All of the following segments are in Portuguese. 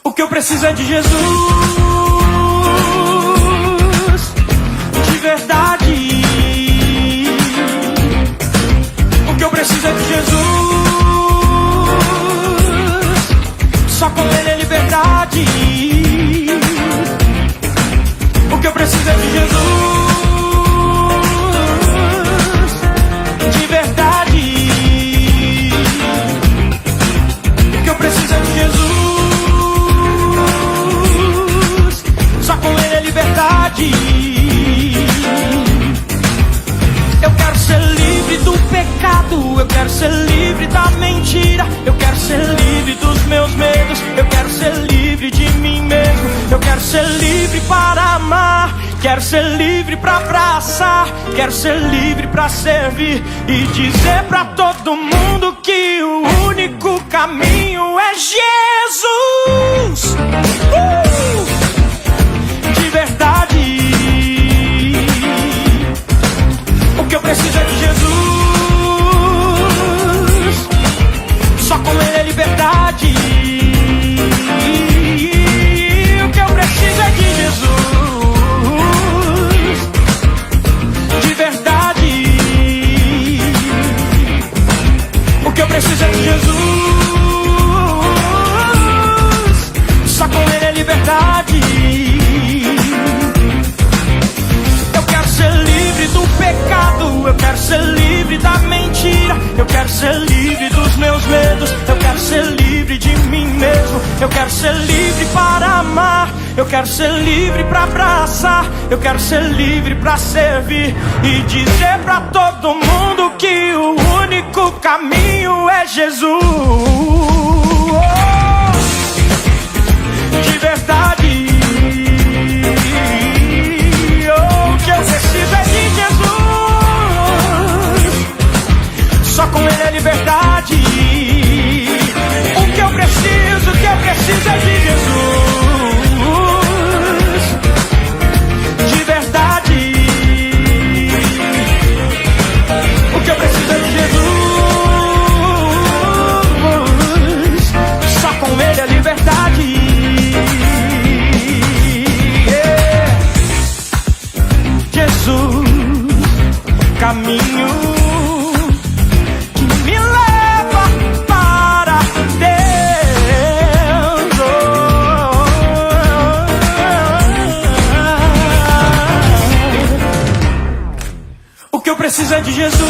O que eu preciso é de Jesus, de verdade. O que eu preciso é de Jesus, só com Ele é liberdade. O que eu preciso é de Jesus, de verdade. O que eu preciso é de Jesus, eu quero ser livre do pecado, eu quero ser livre da mentira, eu quero ser livre dos meus medos, eu quero ser livre de mim mesmo, eu quero ser livre para amar, quero ser livre para abraçar, quero ser livre para servir e dizer para todo mundo que o único caminho é Jesus. De verdade. O que eu preciso é de Jesus, só com Ele é liberdade. O que eu preciso é de Jesus, de verdade. O que eu preciso é de Jesus, só com Ele é liberdade. Eu quero ser livre da mentira, eu quero ser livre dos meus medos, eu quero ser livre de mim mesmo, eu quero ser livre para amar, eu quero ser livre para abraçar, eu quero ser livre para servir e dizer para todo mundo que o único caminho é Jesus. De verdade. O que eu preciso é de Jesus, só com Ele é liberdade. O que eu preciso é de Jesus, de verdade. O que eu preciso é de Jesus, só com Ele é liberdade. Jesus, caminho que me leva para Deus. O que eu preciso é de Jesus,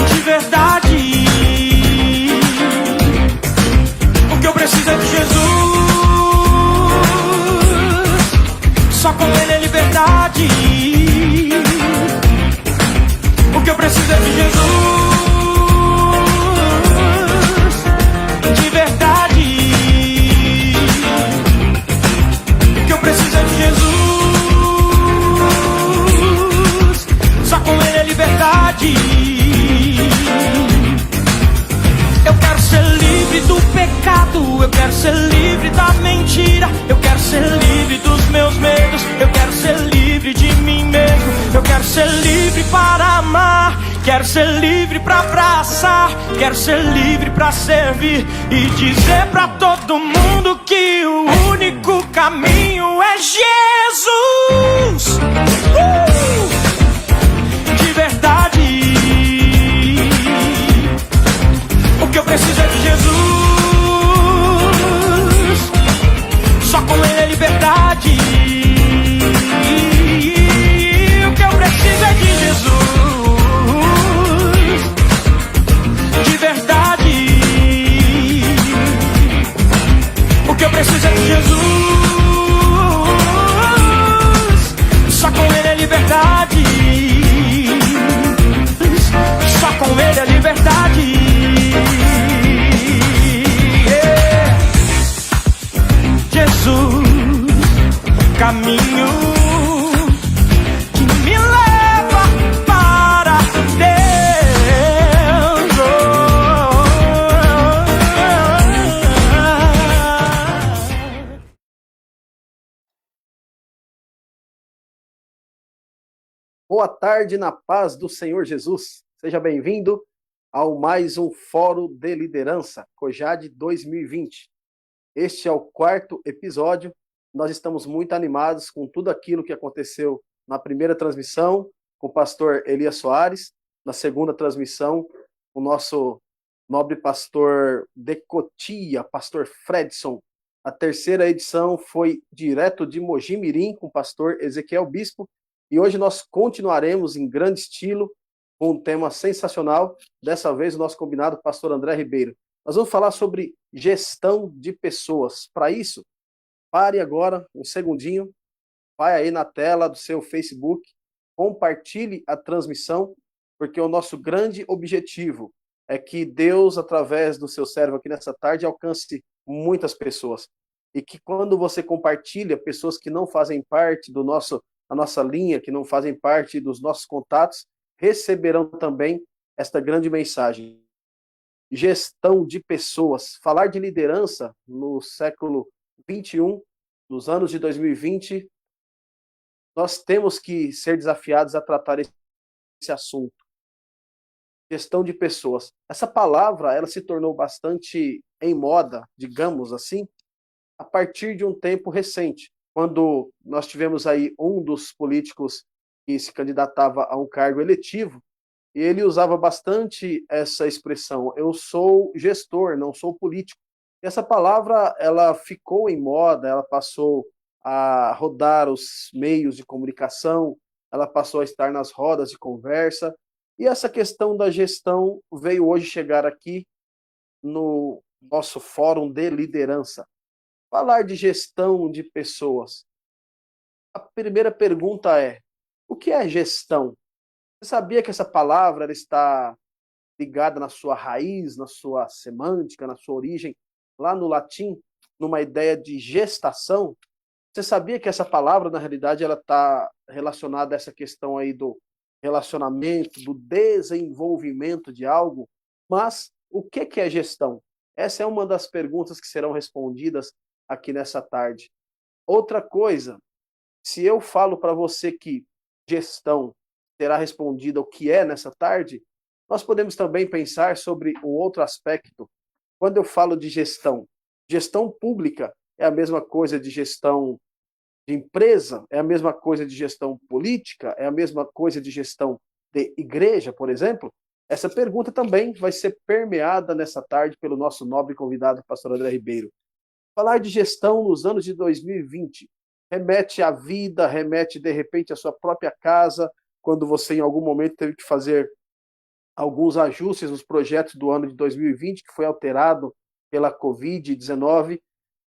de verdade. O que eu preciso é de Jesus, só com Ele é liberdade. O que eu preciso é de Jesus, de verdade. O que eu preciso é de Jesus, só com Ele é liberdade. Eu quero ser livre do pecado, eu quero ser livre da mentira, eu quero ser livre dos meus medos, eu quero ser livre de mim mesmo, eu quero ser livre para amar, quero ser livre para abraçar, quero ser livre para servir e dizer para todo mundo que o único caminho é Jesus. De verdade. O que eu preciso é de Jesus, só com Ele é liberdade. O que eu preciso é de Jesus, de verdade. O que eu preciso é de Jesus, só com Ele é liberdade. Só com Ele é liberdade. Boa tarde na paz do Senhor Jesus. Seja bem-vindo ao mais um Fórum de Liderança, COJAD 2020. Este é o quarto episódio. Nós estamos muito animados com tudo aquilo que aconteceu na primeira transmissão com o pastor Elias Soares, na segunda transmissão o nosso nobre pastor de Cotia, pastor Fredson. A terceira edição foi direto de Mogi Mirim com o pastor Ezequiel Bispo. E hoje nós continuaremos em grande estilo, com um tema sensacional. Dessa vez o nosso convidado, pastor André Ribeiro. Nós vamos falar sobre gestão de pessoas. Para isso, pare agora um segundinho, vai aí na tela do seu Facebook, compartilhe a transmissão, porque o nosso grande objetivo é que Deus, através do seu servo aqui nessa tarde, alcance muitas pessoas. E que quando você compartilha, pessoas que não fazem parte da nossa linha, que não fazem parte dos nossos contatos, receberão também esta grande mensagem. Gestão de pessoas. Falar de liderança no século 21, nos anos de 2020, nós temos que ser desafiados a tratar esse assunto. Gestão de pessoas. Essa palavra, ela se tornou bastante em moda, digamos assim, a partir de um tempo recente, quando nós tivemos aí um dos políticos que se candidatava a um cargo eletivo, e ele usava bastante essa expressão: eu sou gestor, não sou político. E essa palavra, ela ficou em moda, ela passou a rodar os meios de comunicação, ela passou a estar nas rodas de conversa, e essa questão da gestão veio hoje chegar aqui no nosso fórum de liderança. Falar de gestão de pessoas. A primeira pergunta é: o que é gestão? Você sabia que essa palavra ela está ligada na sua raiz, na sua semântica, na sua origem, lá no latim, numa ideia de gestação? Você sabia que essa palavra, na realidade, ela está relacionada a essa questão aí do relacionamento, do desenvolvimento de algo? Mas o que é gestão? Essa é uma das perguntas que serão respondidas aqui nessa tarde. Outra coisa, se eu falo para você que gestão será respondida o que é nessa tarde, nós podemos também pensar sobre um outro aspecto. Quando eu falo de gestão, gestão pública é a mesma coisa de gestão de empresa, é a mesma coisa de gestão política, é a mesma coisa de gestão de igreja, por exemplo? Essa pergunta também vai ser permeada nessa tarde pelo nosso nobre convidado, pastor André Ribeiro. Falar de gestão nos anos de 2020 remete à vida, remete de repente à sua própria casa, quando você em algum momento teve que fazer alguns ajustes nos projetos do ano de 2020, que foi alterado pela Covid-19.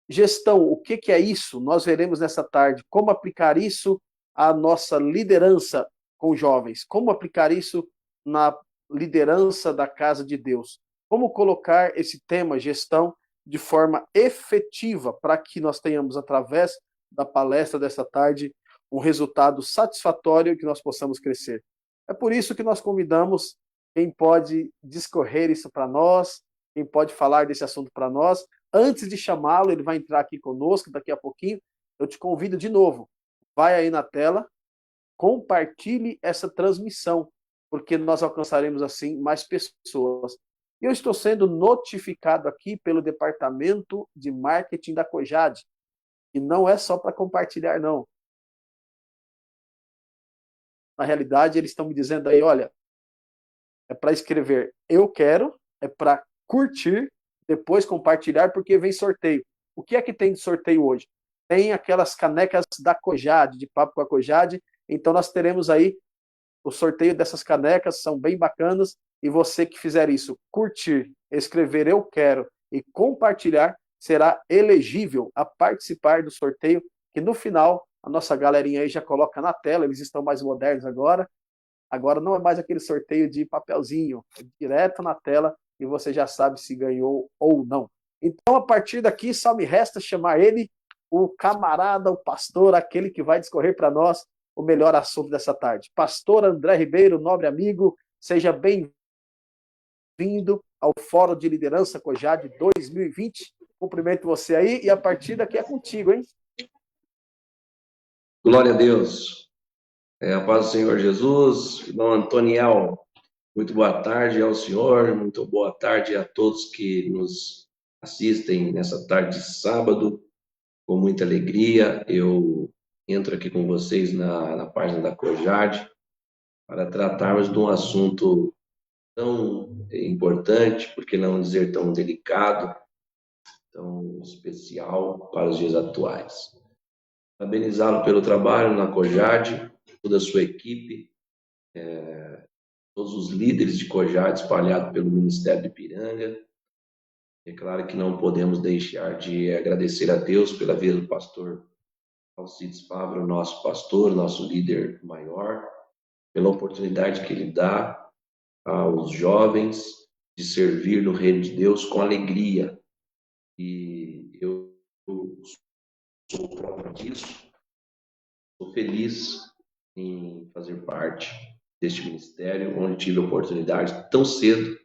Gestão, o que é isso? Nós veremos nessa tarde como aplicar isso à nossa liderança com jovens, como aplicar isso na liderança da casa de Deus, como colocar esse tema gestão de forma efetiva para que nós tenhamos, através da palestra dessa tarde, um resultado satisfatório e que nós possamos crescer. É por isso que nós convidamos quem pode discorrer isso para nós, quem pode falar desse assunto para nós. Antes de chamá-lo, ele vai entrar aqui conosco daqui a pouquinho. Eu te convido de novo, vai aí na tela, compartilhe essa transmissão, porque nós alcançaremos assim mais pessoas. Eu estou sendo notificado aqui pelo departamento de marketing da COJAD, e não é só para compartilhar, não. Na realidade, eles estão me dizendo aí, olha, é para escrever eu quero, é para curtir, depois compartilhar, porque vem sorteio. O que é que tem de sorteio hoje? Tem aquelas canecas da COJAD, de papo com a COJAD, então nós teremos aí o sorteio dessas canecas, são bem bacanas, e você que fizer isso, curtir, escrever eu quero e compartilhar, será elegível a participar do sorteio, que no final, a nossa galerinha aí já coloca na tela, eles estão mais modernos agora. Agora não é mais aquele sorteio de papelzinho, é direto na tela e você já sabe se ganhou ou não. Então, a partir daqui, só me resta chamar ele, o camarada, o pastor, aquele que vai discorrer para nós o melhor assunto dessa tarde. Pastor André Ribeiro, nobre amigo, seja bem-vindo ao Fórum de Liderança COJAD 2020. Cumprimento você aí e a partir daqui é contigo, hein? Glória a Deus. A paz do Senhor Jesus, irmão Antoniel, muito boa tarde ao senhor, muito boa tarde a todos que nos assistem nessa tarde de sábado. Com muita alegria, eu entro aqui com vocês na página da Cojade para tratarmos de um assunto tão importante, por que não dizer tão delicado, tão especial para os dias atuais. Parabenizá-lo pelo trabalho na Cojade, toda a sua equipe, todos os líderes de Cojade espalhados pelo Ministério de Ipiranga. É claro que não podemos deixar de agradecer a Deus pela vida do pastor Alcides Fávaro, nosso pastor, nosso líder maior, pela oportunidade que ele dá aos jovens de servir no reino de Deus com alegria. E eu sou prova disso, estou feliz em fazer parte deste ministério, onde tive a oportunidade tão cedo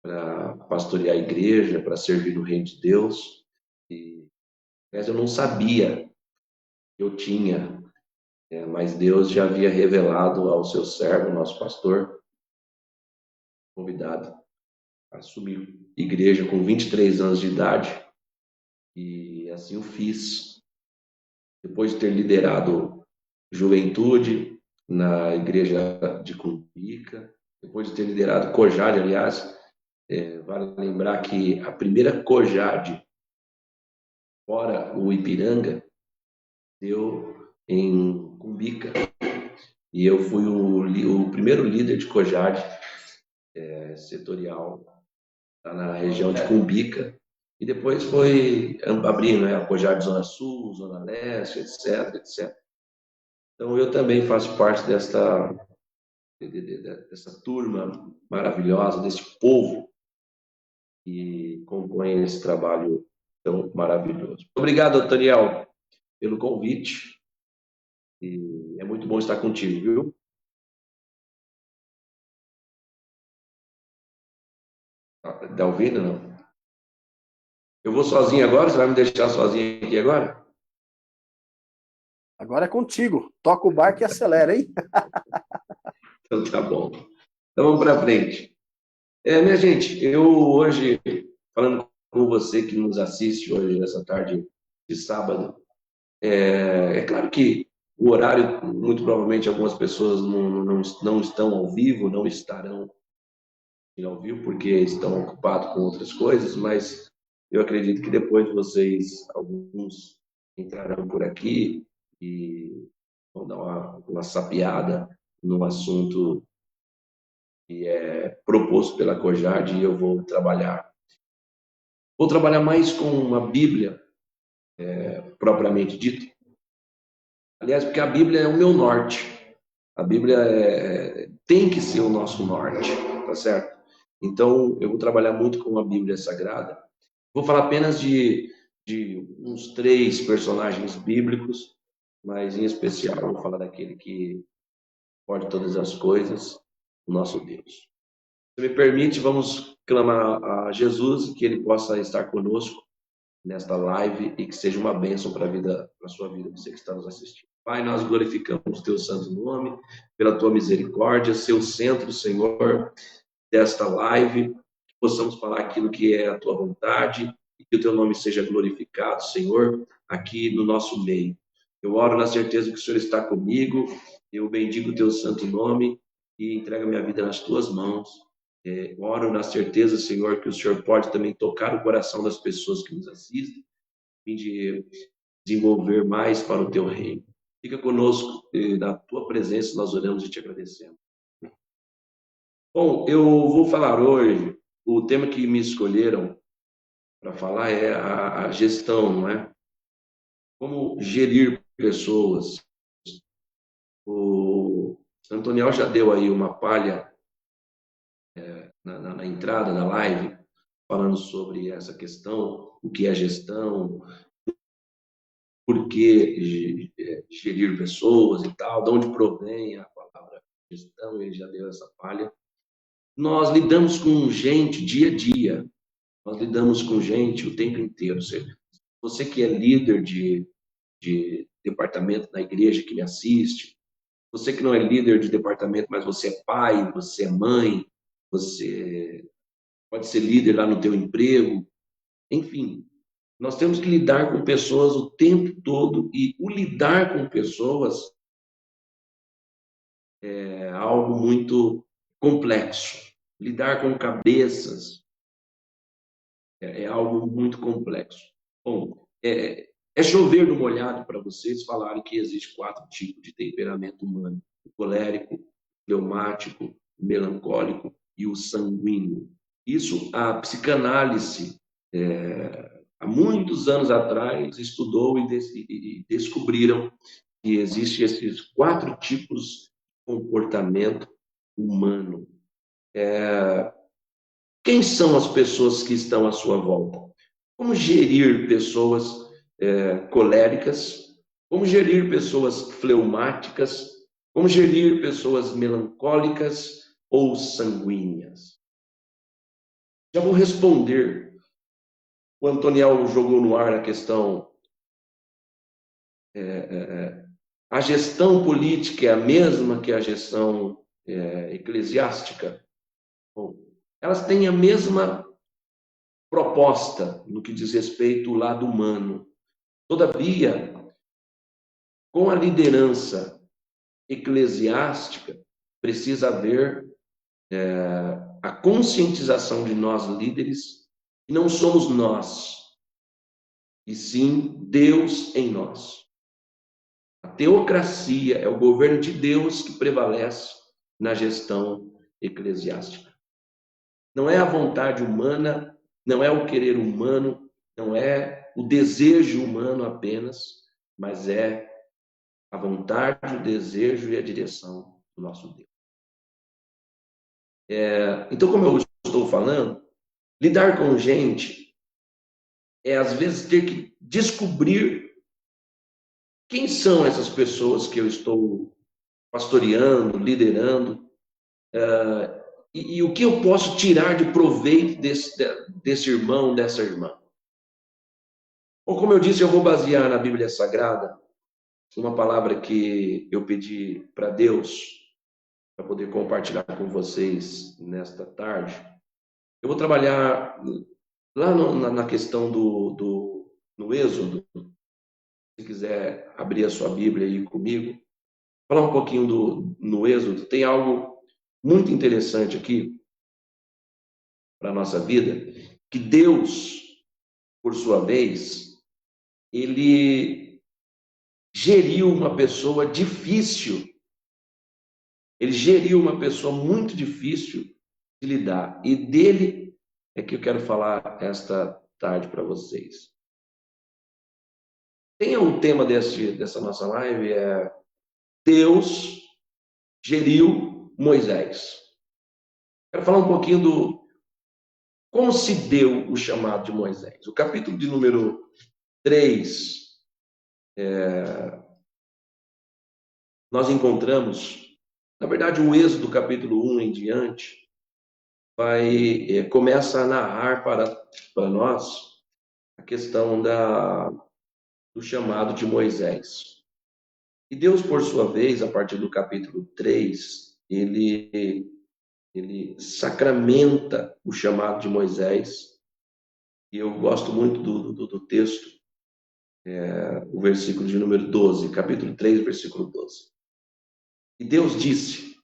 para pastorear a igreja, para servir no reino de Deus. Mas eu não sabia que eu tinha, mas Deus já havia revelado ao seu servo, nosso pastor, convidado a assumir igreja com 23 anos de idade, e assim eu fiz. Depois de ter liderado juventude na igreja de Cumbica, depois de ter liderado Cojade, aliás, vale lembrar que a primeira Cojade fora o Ipiranga deu em Cumbica, e eu fui o primeiro líder de Cojade setorial na região de Cumbica, e depois foi abrindo a Cojade Zona Sul, Zona Leste, etc. Então eu também faço parte dessa turma maravilhosa, desse povo que compõe esse trabalho tão maravilhoso. Obrigado, Daniel, pelo convite, e é muito bom estar contigo, viu? Tá ouvindo, não? Eu vou sozinho agora? Você vai me deixar sozinho aqui agora? Agora é contigo. Toca o barco e acelera, hein? Então tá bom. Então vamos para frente. Minha gente, eu hoje, falando com você que nos assiste hoje, nessa tarde de sábado, é claro que o horário, muito provavelmente algumas pessoas não estão ao vivo, não estarão ao vivo porque estão ocupados com outras coisas, mas eu acredito que depois vocês, alguns, entrarão por aqui e vão dar uma sapeada no assunto que é proposto pela Cojade, e eu vou trabalhar. Vou trabalhar mais com uma Bíblia, propriamente dita. Aliás, porque a Bíblia é o meu norte. A Bíblia tem que ser o nosso norte, tá certo? Então, eu vou trabalhar muito com a Bíblia Sagrada. Vou falar apenas de uns 3 personagens bíblicos, mas em especial eu vou falar daquele que pode todas as coisas, o nosso Deus. Se me permite, vamos clamar a Jesus que ele possa estar conosco nesta live e que seja uma bênção para a sua vida, você que está nos assistindo. Pai, nós glorificamos o teu santo nome, pela tua misericórdia, seu centro, Senhor, desta live, que possamos falar aquilo que é a tua vontade e que o teu nome seja glorificado, Senhor, aqui no nosso meio. Eu oro na certeza que o Senhor está comigo, eu bendigo o teu santo nome e entrego minha vida nas tuas mãos. Oro na certeza, Senhor, que o Senhor pode também tocar o coração das pessoas que nos assistem, a fim de desenvolver mais para o teu reino. Fica conosco, na tua presença nós oramos e te agradecemos. Bom, eu vou falar hoje, o tema que me escolheram para falar é a gestão, não é? Como gerir pessoas. O Antoniel já deu aí uma palha na entrada da live, falando sobre essa questão, o que é gestão, por que gerir pessoas e tal, de onde provém a palavra gestão, ele já deu essa palha. Nós lidamos com gente dia a dia, nós lidamos com gente o tempo inteiro. Você que é líder de departamento na igreja que me assiste, Você que não é líder de departamento, mas você é pai, você é mãe, você pode ser líder lá no teu emprego. Enfim, nós temos que lidar com pessoas o tempo todo, e o lidar com pessoas é algo muito complexo. Lidar com cabeças é algo muito complexo. Bom, é chover no molhado para vocês falarem que existe 4 tipos de temperamento humano: o colérico, o fleumático, o melancólico e o sanguíneo. Isso a psicanálise, há muitos anos atrás, estudou e descobriram que existem esses 4 tipos de comportamento humano. Quem são as pessoas que estão à sua volta? Como gerir pessoas coléricas? Como gerir pessoas fleumáticas? Como gerir pessoas melancólicas ou sanguíneas? Já vou responder. O Antoniel jogou no ar a questão. A gestão política é a mesma que a gestão eclesiástica? Bom, elas têm a mesma proposta no que diz respeito ao lado humano. Todavia, com a liderança eclesiástica, precisa haver a conscientização de nós líderes, que não somos nós, e sim Deus em nós. A teocracia é o governo de Deus que prevalece na gestão eclesiástica. Não é a vontade humana, não é o querer humano, não é o desejo humano apenas, mas é a vontade, o desejo e a direção do nosso Deus. Então, como eu estou falando, lidar com gente é, às vezes, ter que descobrir quem são essas pessoas que eu estou pastoreando, liderando, e o que eu posso tirar de proveito desse irmão, dessa irmã. Ou, como eu disse, eu vou basear na Bíblia Sagrada uma palavra que eu pedi para Deus, para poder compartilhar com vocês nesta tarde. Eu vou trabalhar lá na questão no Êxodo. Se quiser abrir a sua Bíblia aí comigo, falar um pouquinho no Êxodo. Tem algo muito interessante aqui para a nossa vida, que Deus, por sua vez, ele geriu uma pessoa difícil. Ele geriu uma pessoa muito difícil de lidar. E dele é que eu quero falar esta tarde para vocês. O tema dessa nossa live é Deus geriu Moisés. Quero falar um pouquinho como se deu o chamado de Moisés. O capítulo de número 3, nós encontramos, na verdade, o Êxodo capítulo 1 em diante, começa a narrar para nós a questão do chamado de Moisés. E Deus, por sua vez, a partir do capítulo 3, ele sacramenta o chamado de Moisés. E eu gosto muito do texto, o versículo de número 12, capítulo 3, versículo 12. E Deus disse: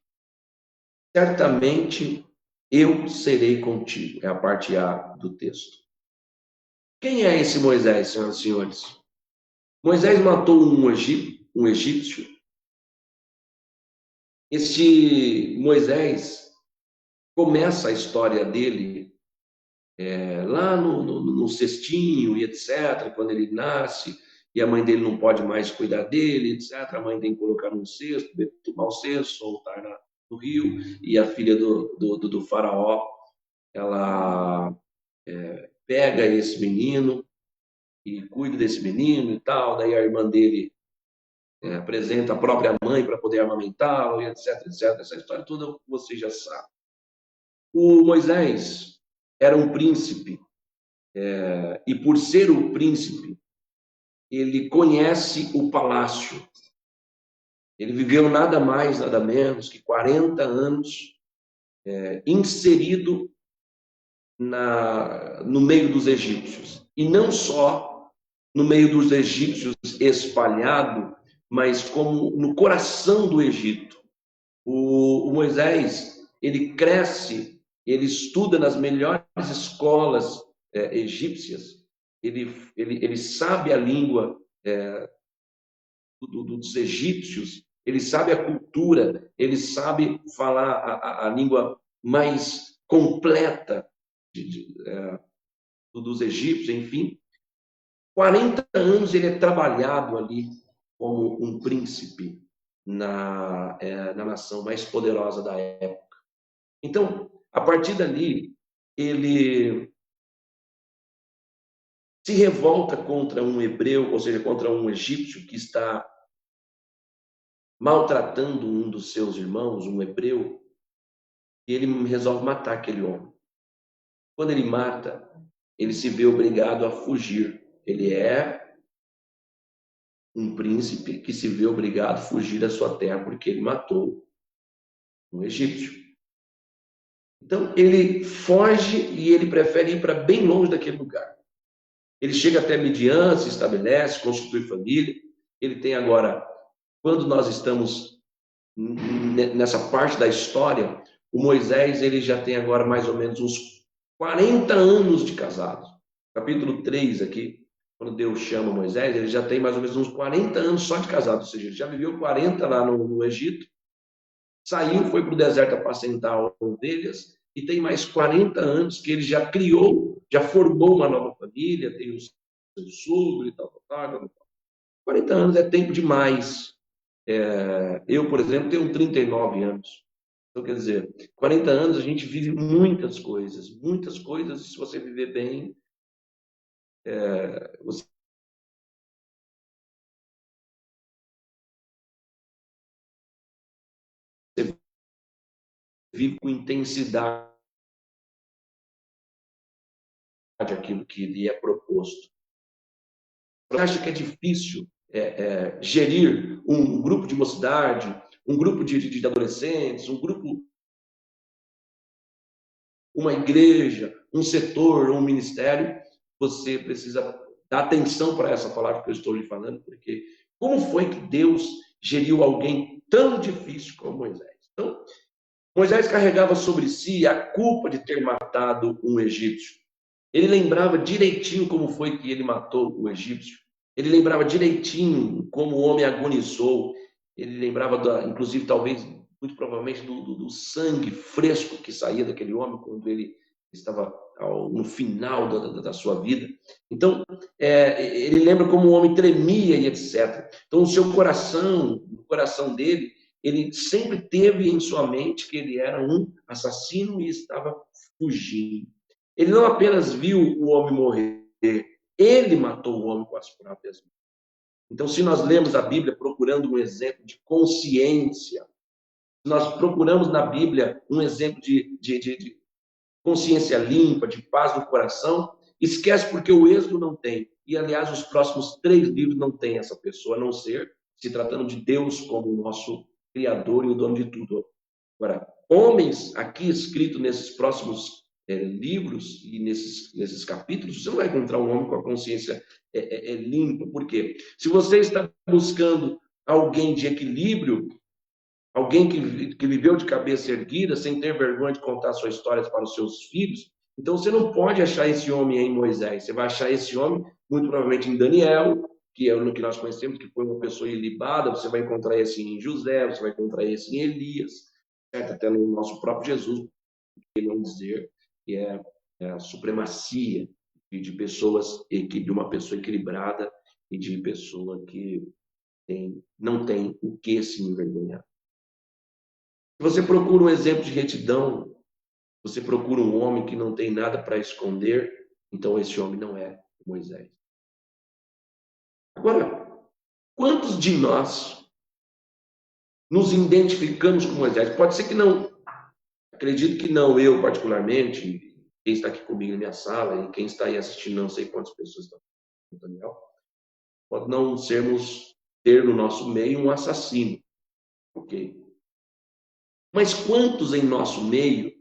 certamente eu serei contigo. É a parte A do texto. Quem é esse Moisés, senhoras e senhores? Moisés matou um egípcio. Este Moisés começa a história dele lá no cestinho e etc., quando ele nasce, e a mãe dele não pode mais cuidar dele, etc. A mãe tem que colocar num cesto, tomar o cesto, soltar no rio, e a filha do faraó, ela pega esse menino e cuida desse menino e tal, daí a irmã dele apresenta a própria mãe para poder amamentá-lo, e etc, etc. Essa história toda você já sabe. O Moisés era um príncipe, e por ser o príncipe, ele conhece o palácio. Ele viveu nada mais, nada menos que 40 anos inserido no meio dos egípcios. E não só no meio dos egípcios espalhado, mas como no coração do Egito. O Moisés, ele cresce, ele estuda nas melhores escolas egípcias, ele sabe a língua dos egípcios, ele sabe a cultura, ele sabe falar a língua mais completa dos egípcios, enfim. 40 anos ele é trabalhado ali como um príncipe na nação mais poderosa da época. Então, a partir dali, ele se revolta contra um hebreu, ou seja, contra um egípcio que está maltratando um dos seus irmãos, um hebreu, e ele resolve matar aquele homem. Quando ele mata, ele se vê obrigado a fugir. Ele é um príncipe que se vê obrigado a fugir da sua terra porque ele matou um egípcio. Então, ele foge e ele prefere ir para bem longe daquele lugar. Ele chega até Midian, se estabelece, constitui família. Ele tem agora, quando nós estamos nessa parte da história, o Moisés ele já tem agora mais ou menos uns 40 anos de casado. Capítulo 3 aqui, quando Deus chama Moisés, ele já tem mais ou menos uns 40 anos só de casado, ou seja, ele já viveu 40 lá no Egito, saiu, foi para o deserto apacentar ovelhas, e tem mais 40 anos que ele já criou, já formou uma nova família, tem o seu sogro e tal. 40 anos é tempo demais. Eu, por exemplo, tenho 39 anos. Então, quer dizer, 40 anos a gente vive muitas coisas, e se você viver bem, você vive com intensidade aquilo que lhe é proposto. Você acha que é difícil gerir um grupo de mocidade, um grupo de adolescentes, um grupo, uma igreja, um setor, um ministério? Você precisa dar atenção para essa palavra que eu estou lhe falando, porque como foi que Deus geriu alguém tão difícil como Moisés? Então, Moisés carregava sobre si a culpa de ter matado um egípcio. Ele lembrava direitinho como foi que ele matou o egípcio. Ele lembrava direitinho como o homem agonizou. Ele lembrava, inclusive, talvez, muito provavelmente, do sangue fresco que saía daquele homem quando ele estava no final da sua vida. Então, ele lembra como o homem tremia e etc. Então, o seu coração, o coração dele, ele sempre teve em sua mente que ele era um assassino e estava fugindo. Ele não apenas viu o homem morrer, ele matou o homem com as próprias mãos. Então, se nós lemos a Bíblia procurando um exemplo de consciência, se nós procuramos na Bíblia um exemplo de consciência limpa, de paz no coração, esquece porque o Êxodo não tem. E, aliás, os próximos 3 livros não tem essa pessoa, a não ser se tratando de Deus como o nosso Criador e o dono de tudo. Agora, homens aqui escritos nesses próximos livros e nesses capítulos, você não vai encontrar um homem com a consciência limpa. Por quê? Se você está buscando alguém de equilíbrio, alguém que viveu de cabeça erguida, sem ter vergonha de contar suas histórias para os seus filhos, então você não pode achar esse homem em Moisés. Você vai achar esse homem, muito provavelmente, em Daniel, que é o que nós conhecemos, que foi uma pessoa ilibada. Você vai encontrar esse em José, você vai encontrar esse em Elias, certo? Até no nosso próprio Jesus, que não dizer que é a supremacia de pessoas, de uma pessoa equilibrada e de pessoa que não tem o que se envergonhar. Se você procura um exemplo de retidão, você procura um homem que não tem nada para esconder, então esse homem não é Moisés. Agora, quantos de nós nos identificamos com Moisés? Pode ser que não. Acredito que não, eu particularmente, quem está aqui comigo na minha sala e quem está aí assistindo, não sei quantas pessoas estão no Daniel, pode não ter no nosso meio um assassino, Ok. Mas quantos em nosso meio,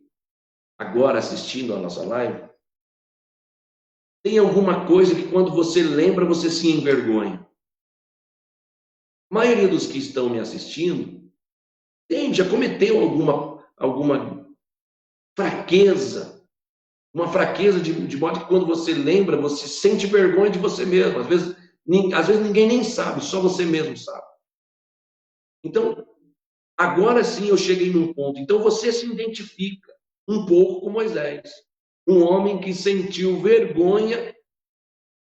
agora assistindo a nossa live, tem alguma coisa que quando você lembra, você se envergonha? A maioria dos que estão me assistindo já cometeu alguma fraqueza, uma fraqueza de modo que quando você lembra, você sente vergonha de você mesmo. Às vezes ninguém nem sabe, só você mesmo sabe. Então, agora sim eu cheguei num ponto. Então você se identifica um pouco com Moisés, um homem que sentiu vergonha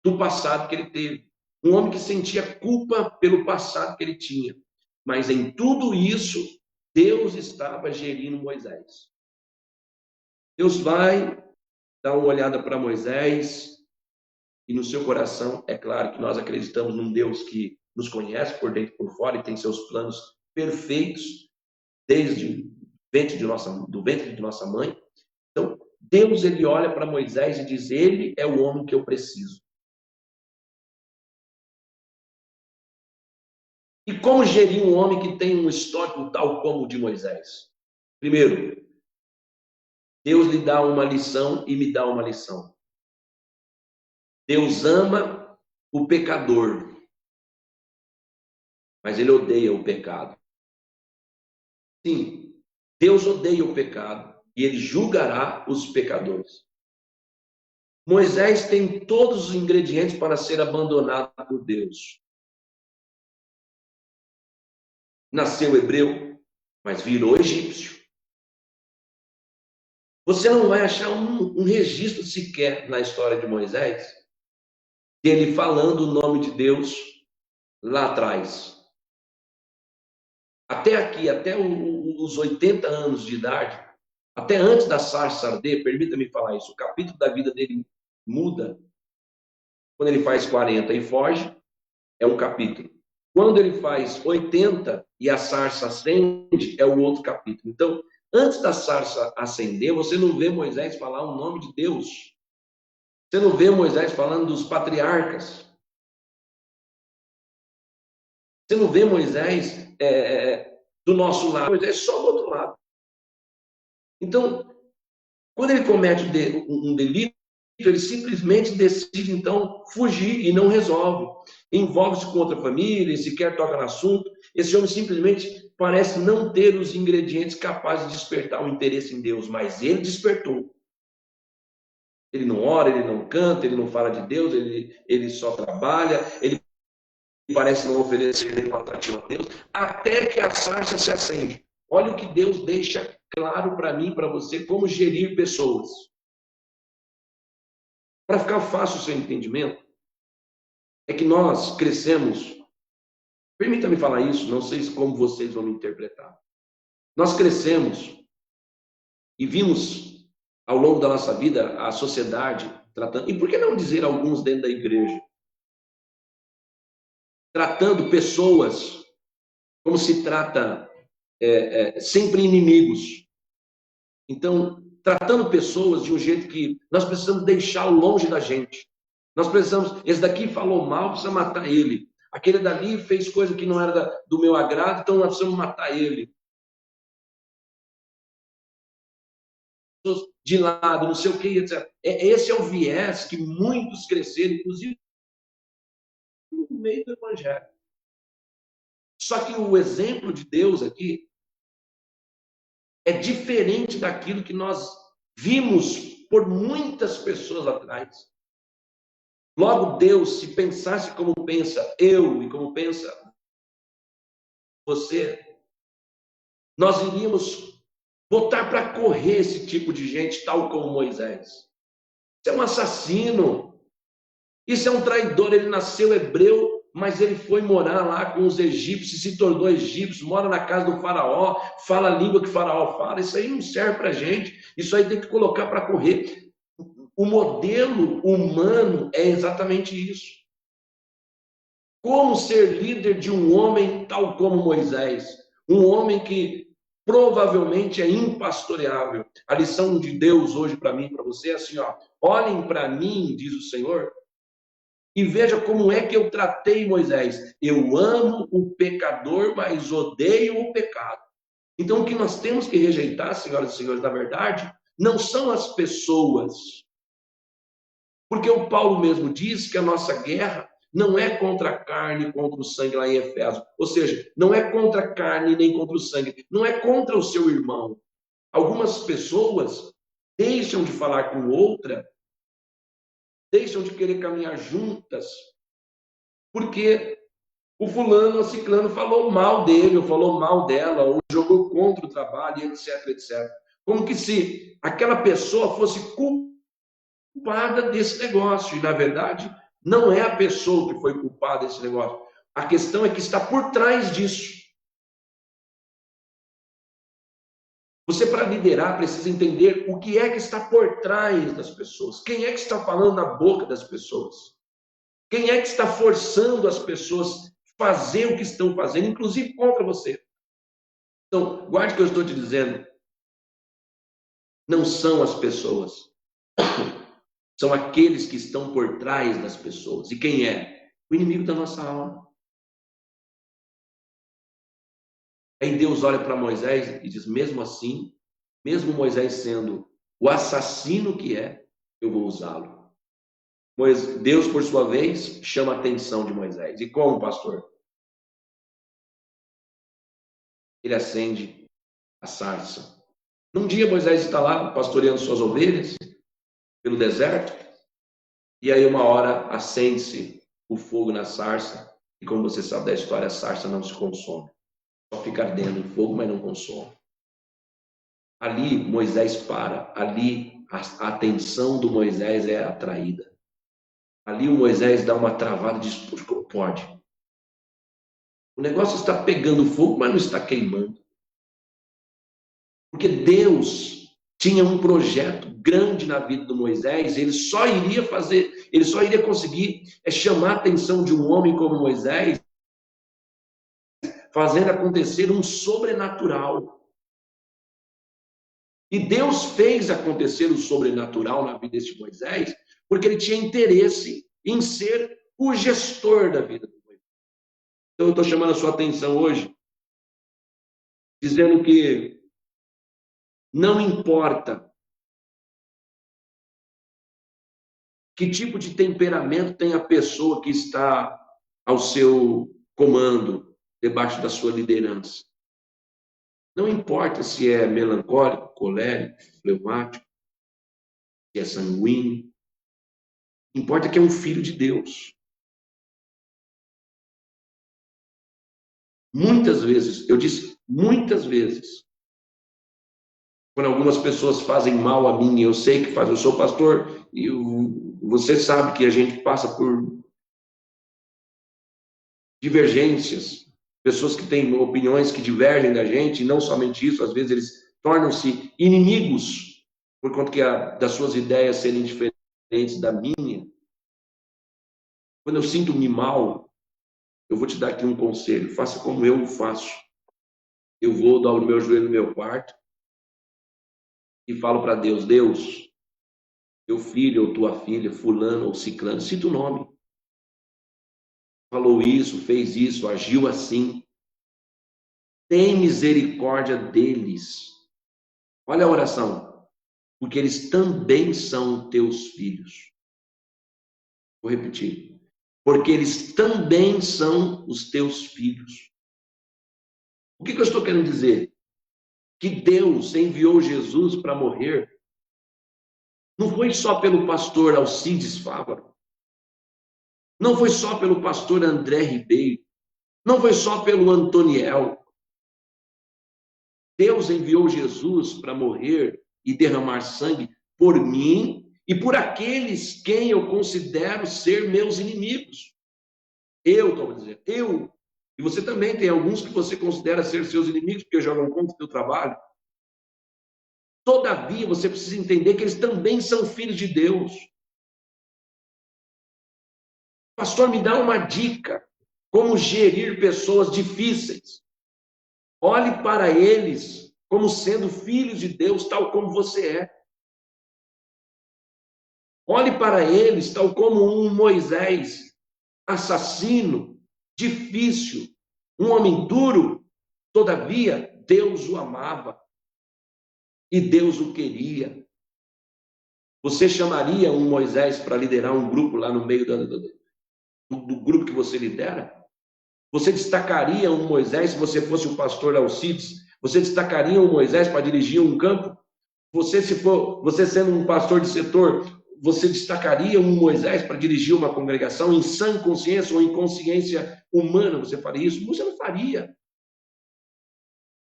do passado que ele teve, um homem que sentia culpa pelo passado que ele tinha. Mas em tudo isso, Deus estava gerindo Moisés. Deus vai dar uma olhada para Moisés e no seu coração, é claro que nós acreditamos num Deus que nos conhece por dentro e por fora e tem seus planos perfeitos desde do ventre de nossa mãe. Então, Deus, ele olha para Moisés e diz: ele é o homem que eu preciso. E como gerir um homem que tem um histórico tal como o de Moisés? Primeiro, Deus lhe dá uma lição e me dá uma lição. Deus ama o pecador, mas ele odeia o pecado. Sim, Deus odeia o pecado e ele julgará os pecadores. Moisés tem todos os ingredientes para ser abandonado por Deus. Nasceu hebreu, mas virou egípcio. Você não vai achar um registro sequer na história de Moisés dele falando o nome de Deus lá atrás. Até aqui, até os 80 anos de idade, até antes da sarça arder, permita-me falar isso, o capítulo da vida dele muda. Quando ele faz 40 e foge, é um capítulo. Quando ele faz 80 e a sarça acende, é o outro capítulo. Então, antes da sarça acender, você não vê Moisés falar o nome de Deus. Você não vê Moisés falando dos patriarcas. Você não vê Moisés do nosso lado. Moisés só do outro lado. Então, quando ele comete um delito, ele simplesmente decide, então, fugir e não resolve. Envolve-se com outra família, sequer toca no assunto. Esse homem simplesmente parece não ter os ingredientes capazes de despertar o interesse em Deus, mas ele despertou. Ele não ora, ele não canta, ele não fala de Deus, ele só trabalha, ele parece não oferecer nenhum atrativo a Deus, até que a sarça se acende. Olha o que Deus deixa claro para mim e para você, como gerir pessoas. Para ficar fácil o seu entendimento, é que nós crescemos, permita-me falar isso, não sei como vocês vão me interpretar. Nós crescemos e vimos ao longo da nossa vida a sociedade tratando, e por que não dizer alguns dentro da igreja, tratando pessoas como se trata sempre inimigos. Então, tratando pessoas de um jeito que nós precisamos deixá-lo longe da gente. Nós precisamos, esse daqui falou mal, precisa matar ele. Aquele dali fez coisa que não era do meu agrado, então nós precisamos matar ele. De lado, não sei o que, etc. Esse é o viés que muitos cresceram, inclusive no meio do evangelho. Só que o exemplo de Deus aqui é diferente daquilo que nós vimos por muitas pessoas atrás. Logo, Deus, se pensasse como pensa eu e como pensa você, nós iríamos botar para correr esse tipo de gente, tal como Moisés. Isso é um assassino. Isso é um traidor. Ele nasceu hebreu, mas ele foi morar lá com os egípcios, se tornou egípcio, mora na casa do faraó, fala a língua que o faraó fala. Isso aí não serve para gente. Isso aí tem que colocar para correr. O modelo humano é exatamente isso. Como ser líder de um homem tal como Moisés? Um homem que provavelmente é impastoreável. A lição de Deus hoje para mim e para você é assim, ó, olhem para mim, diz o Senhor, E veja como é que eu tratei Moisés. Eu amo o pecador, mas odeio o pecado. Então, o que nós temos que rejeitar, senhoras e senhores, na verdade, não são as pessoas. Porque o Paulo mesmo diz que a nossa guerra não é contra a carne, contra o sangue, lá em Efésios. Ou seja, não é contra a carne nem contra o sangue. Não é contra o seu irmão. Algumas pessoas deixam de falar com outra, deixam de querer caminhar juntas, porque o fulano ou ciclano falou mal dele, ou falou mal dela, ou jogou contra o trabalho, etc, etc. Como que se aquela pessoa fosse culpada desse negócio. E, na verdade, não é a pessoa que foi culpada desse negócio. A questão é que está por trás disso. Você, para liderar, precisa entender o que é que está por trás das pessoas. Quem é que está falando na boca das pessoas? Quem é que está forçando as pessoas a fazer o que estão fazendo, inclusive contra você? Então, guarde o que eu estou te dizendo. Não são as pessoas. São aqueles que estão por trás das pessoas. E quem é? O inimigo da nossa alma. Aí Deus olha para Moisés e diz, mesmo assim, mesmo Moisés sendo o assassino que é, eu vou usá-lo. Deus, por sua vez, chama a atenção de Moisés. E como, pastor? Ele acende a sarça. Num dia Moisés está lá pastoreando suas ovelhas pelo deserto, e aí uma hora acende-se o fogo na sarça, e como você sabe da história, a sarça não se consome. Só fica ardendo o fogo, mas não consome. Ali Moisés para, ali a atenção do Moisés é atraída. Ali o Moisés dá uma travada e diz, poxa, como pode? O negócio está pegando fogo, mas não está queimando. Porque Deus tinha um projeto grande na vida do Moisés, ele só iria conseguir chamar a atenção de um homem como Moisés, fazendo acontecer um sobrenatural. E Deus fez acontecer o sobrenatural na vida deste Moisés, porque ele tinha interesse em ser o gestor da vida do Moisés. Então eu estou chamando a sua atenção hoje, dizendo que não importa que tipo de temperamento tem a pessoa que está ao seu comando, debaixo da sua liderança. Não importa se é melancólico, colérico, fleumático, se é sanguíneo. Importa que é um filho de Deus. Muitas vezes, eu disse muitas vezes, quando algumas pessoas fazem mal a mim, eu sei que faz, eu sou pastor, e você sabe que a gente passa por divergências, pessoas que têm opiniões que divergem da gente, e não somente isso, às vezes eles tornam-se inimigos, por conta das suas ideias serem diferentes da minha. Quando eu sinto-me mal, eu vou te dar aqui um conselho, faça como eu faço. Eu vou dar o meu joelho no meu quarto e falo para Deus, Deus, teu filho ou tua filha, fulano ou ciclano, cita o nome. Falou isso, fez isso, agiu assim. Tem misericórdia deles. Olha a oração. Porque eles também são teus filhos. Vou repetir. Porque eles também são os teus filhos. O que eu estou querendo dizer? Que Deus enviou Jesus para morrer. Não foi só pelo pastor Alcides Fávaro. Não foi só pelo pastor André Ribeiro. Não foi só pelo Antoniel. Deus enviou Jesus para morrer e derramar sangue por mim e por aqueles quem eu considero ser meus inimigos. Estou dizendo, eu. E você também tem alguns que você considera ser seus inimigos porque jogam contra o seu trabalho. Todavia, você precisa entender que eles também são filhos de Deus. Pastor, me dá uma dica. Como gerir pessoas difíceis. Olhe para eles como sendo filhos de Deus, tal como você é. Olhe para eles tal como um Moisés, assassino, difícil, um homem duro. Todavia, Deus o amava e Deus o queria. Você chamaria um Moisés para liderar um grupo lá no meio do grupo que você lidera? Você destacaria um Moisés se você fosse o pastor Alcides? Você destacaria um Moisés para dirigir um campo? Você sendo um pastor de setor, você destacaria um Moisés para dirigir uma congregação em sã consciência ou em consciência humana? Você faria isso? Você não faria.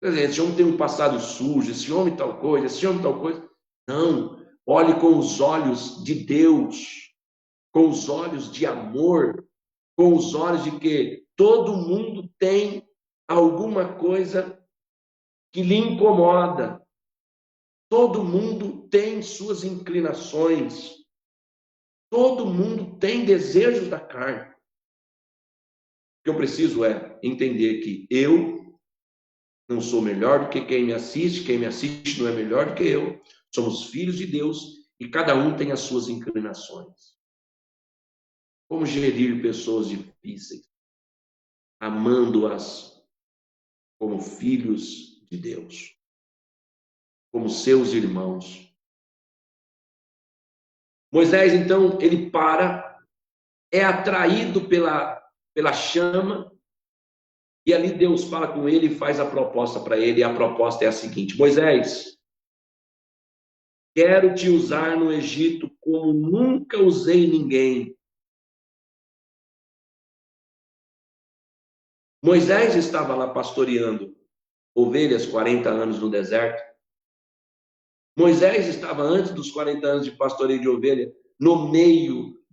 Quer dizer, esse homem tem um passado sujo, esse homem tal coisa, esse homem tal coisa. Não. Olhe com os olhos de Deus, com os olhos de amor, com os olhos de que todo mundo tem alguma coisa que lhe incomoda. Todo mundo tem suas inclinações. Todo mundo tem desejos da carne. O que eu preciso é entender que eu não sou melhor do que quem me assiste não é melhor do que eu. Somos filhos de Deus e cada um tem as suas inclinações. Como gerir pessoas difíceis? Amando-as como filhos de Deus, como seus irmãos. Moisés, então, ele é atraído pela chama, e ali Deus fala com ele e faz a proposta para ele, e a proposta é a seguinte: Moisés, quero te usar no Egito como nunca usei ninguém. Moisés estava lá pastoreando ovelhas 40 anos no deserto. Moisés estava, antes dos 40 anos de pastoreio de ovelha, no meio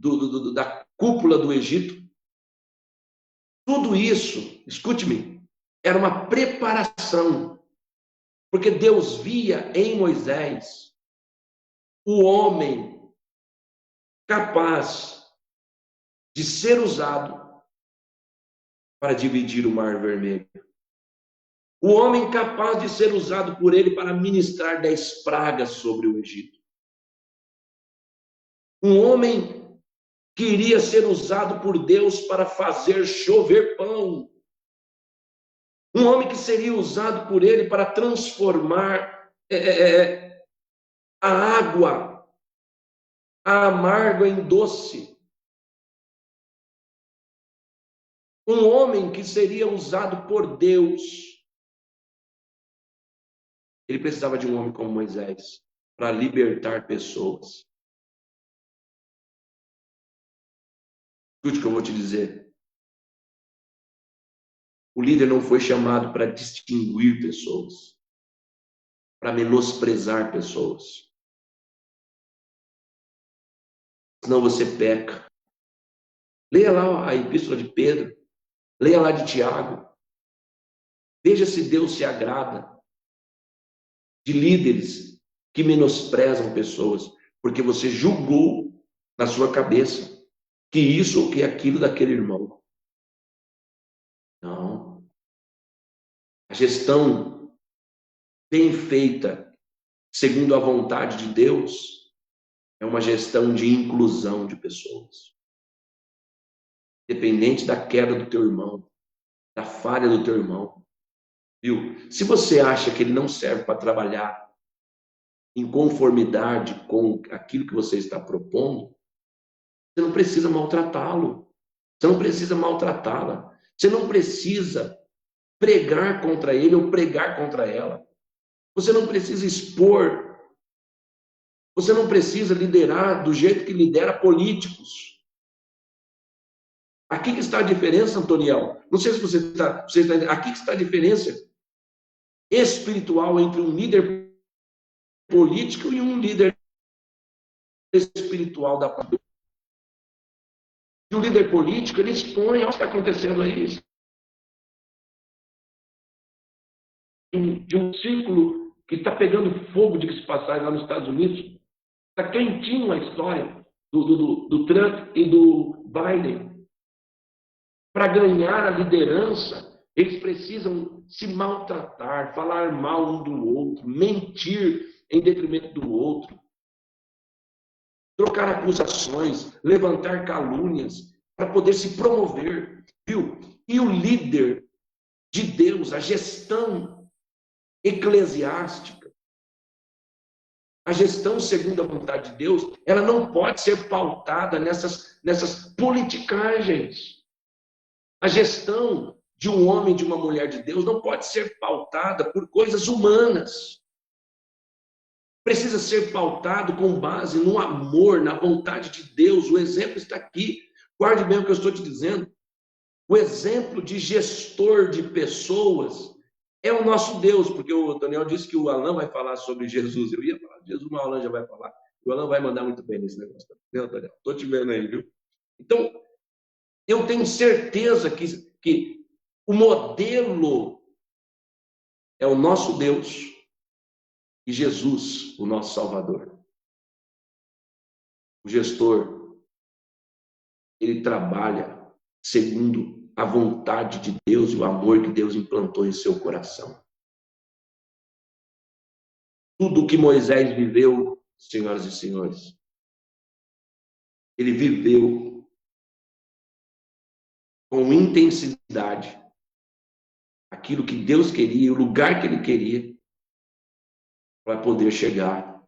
da cúpula do Egito. Tudo isso, escute-me, era uma preparação, porque Deus via em Moisés o homem capaz de ser usado para dividir o Mar Vermelho. O homem capaz de ser usado por ele para ministrar 10 pragas sobre o Egito. Um homem que iria ser usado por Deus para fazer chover pão. Um homem que seria usado por ele para transformar a água, a amarga em doce. Um homem que seria usado por Deus. Ele precisava de um homem como Moisés para libertar pessoas. Escute o que eu vou te dizer. O líder não foi chamado para distinguir pessoas, para menosprezar pessoas. Senão você peca. Leia lá a epístola de Pedro, leia lá de Tiago. Veja se Deus se agrada de líderes que menosprezam pessoas, porque você julgou na sua cabeça que isso ou que aquilo daquele irmão. Não. A gestão bem feita, segundo a vontade de Deus, é uma gestão de inclusão de pessoas. Independente da queda do teu irmão, da falha do teu irmão. Viu? Se você acha que ele não serve para trabalhar em conformidade com aquilo que você está propondo, você não precisa maltratá-lo. Você não precisa maltratá-la. Você não precisa pregar contra ele ou pregar contra ela. Você não precisa expor. Você não precisa liderar do jeito que lidera políticos. Aqui que está a diferença, Antoniel. Não sei se você está aqui que está a diferença espiritual entre um líder político e um líder espiritual da política. E o líder político, ele expõe o que está acontecendo aí. De um círculo que está pegando fogo, de que se passar lá nos Estados Unidos. Está quentinho a história do Trump e do Biden. Para ganhar a liderança, eles precisam se maltratar, falar mal um do outro, mentir em detrimento do outro. trocar acusações, levantar calúnias, para poder se promover, viu? E o líder de Deus, a gestão eclesiástica, a gestão segundo a vontade de Deus, ela não pode ser pautada nessas politicagens. A gestão de um homem e de uma mulher de Deus não pode ser pautada por coisas humanas. Precisa ser pautado com base no amor, na vontade de Deus. O exemplo está aqui. Guarde bem o que eu estou te dizendo. O exemplo de gestor de pessoas é o nosso Deus, porque o Daniel disse que o Alan vai falar sobre Jesus. Eu ia falar de Jesus, mas o Alan já vai falar. O Alan vai mandar muito bem nesse negócio. Entendeu, Daniel? Estou te vendo aí, viu? Então, eu tenho certeza que o modelo é o nosso Deus e Jesus, o nosso Salvador. O gestor, ele trabalha segundo a vontade de Deus e o amor que Deus implantou em seu coração. Tudo que Moisés viveu, senhoras e senhores, ele viveu com intensidade aquilo que Deus queria, o lugar que ele queria, para poder chegar,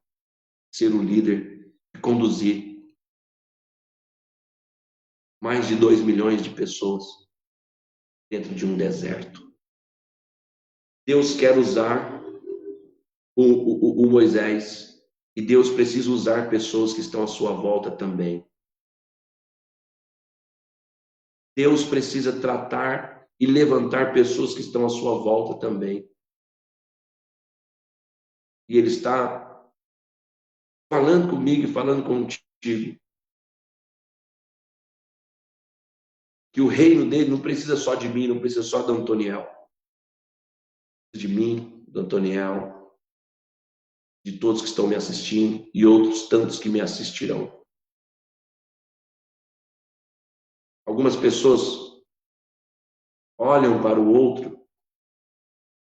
ser o líder e conduzir mais de 2 milhões de pessoas dentro de um deserto. Deus quer usar o Moisés e Deus precisa usar pessoas que estão à sua volta também. Deus precisa tratar e levantar pessoas que estão à sua volta também. E Ele está falando comigo e falando contigo. Que o reino dele não precisa só de mim, não precisa só do Antoniel. De mim, do Antoniel, de todos que estão me assistindo e outros tantos que me assistirão. Algumas pessoas olham para o outro.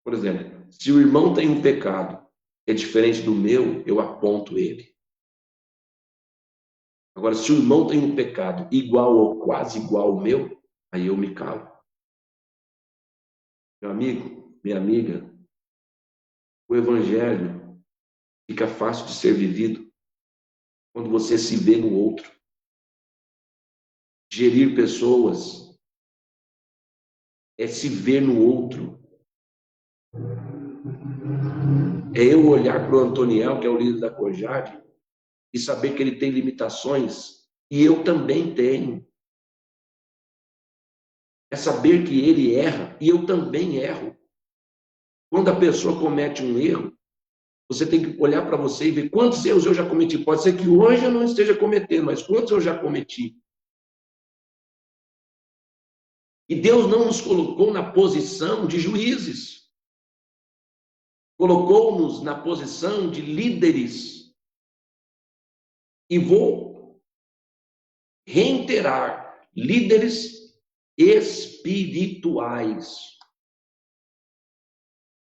Por exemplo, se o irmão tem um pecado que é diferente do meu, eu aponto ele. Agora, se o irmão tem um pecado igual ou quase igual ao meu, aí eu me calo. Meu amigo, minha amiga, o evangelho fica fácil de ser vivido quando você se vê no outro. Gerir pessoas é se ver no outro. É eu olhar para o Antoniel, que é o líder da Cojade, e saber que ele tem limitações, e eu também tenho. É saber que ele erra, e eu também erro. Quando a pessoa comete um erro, você tem que olhar para você e ver quantos erros eu já cometi. Pode ser que hoje eu não esteja cometendo, mas quantos eu já cometi? E Deus não nos colocou na posição de juízes. Colocou-nos na posição de líderes. E vou reiterar, líderes espirituais.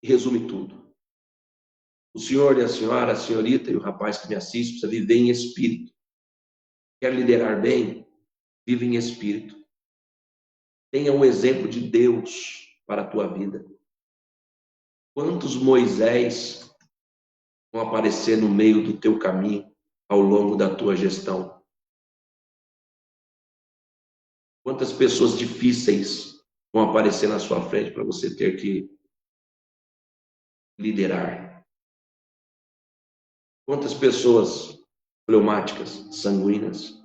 Resume tudo. O senhor e a senhora, a senhorita e o rapaz que me assiste precisa viver em espírito. Quer liderar bem? Vive em espírito. Tenha um exemplo de Deus para a tua vida. Quantos Moisés vão aparecer no meio do teu caminho ao longo da tua gestão? Quantas pessoas difíceis vão aparecer na sua frente para você ter que liderar? Quantas pessoas fleumáticas, sanguíneas,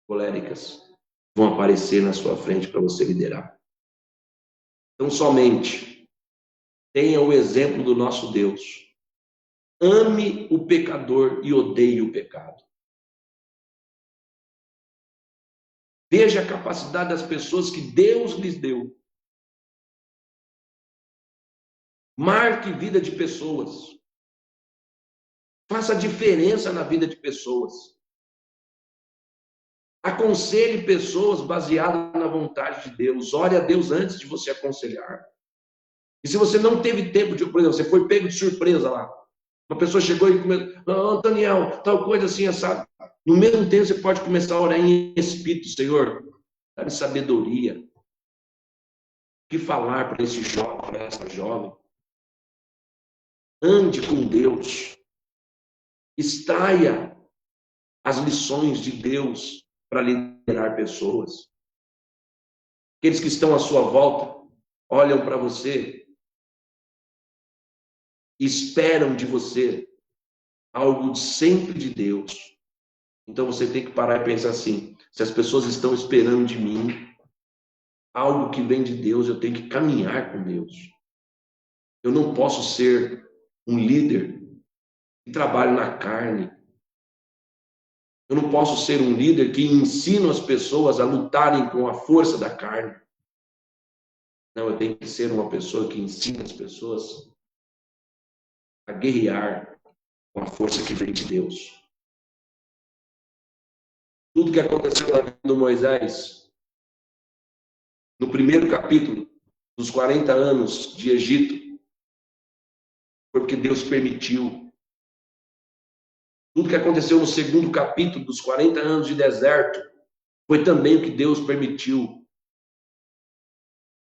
coléricas vão aparecer na sua frente para você liderar? Então, somente tenha o exemplo do nosso Deus. Ame o pecador e odeie o pecado. Veja a capacidade das pessoas que Deus lhes deu. Marque vida de pessoas. Faça diferença na vida de pessoas. Aconselhe pessoas baseadas na vontade de Deus. Ore a Deus antes de você aconselhar. E se você não teve tempo de, por exemplo, você foi pego de surpresa lá. Uma pessoa chegou e começou, Daniel, tal coisa assim, sabe? No mesmo tempo, você pode começar a orar em espírito, Senhor, dá-me sabedoria. O que falar para esse jovem, para essa jovem? Ande com Deus. Extraia as lições de Deus para liderar pessoas. Aqueles que estão à sua volta olham para você e esperam de você algo sempre de Deus. Então você tem que parar e pensar assim: se as pessoas estão esperando de mim algo que vem de Deus, eu tenho que caminhar com Deus. Eu não posso ser um líder que trabalha na carne. Eu não posso ser um líder que ensina as pessoas a lutarem com a força da carne. Não, eu tenho que ser uma pessoa que ensina as pessoas a guerrear com a força que vem de Deus. Tudo que aconteceu na vida do Moisés, no primeiro capítulo dos 40 anos de Egito, foi porque Deus permitiu. Tudo que aconteceu no segundo capítulo dos 40 anos de deserto, foi também o que Deus permitiu.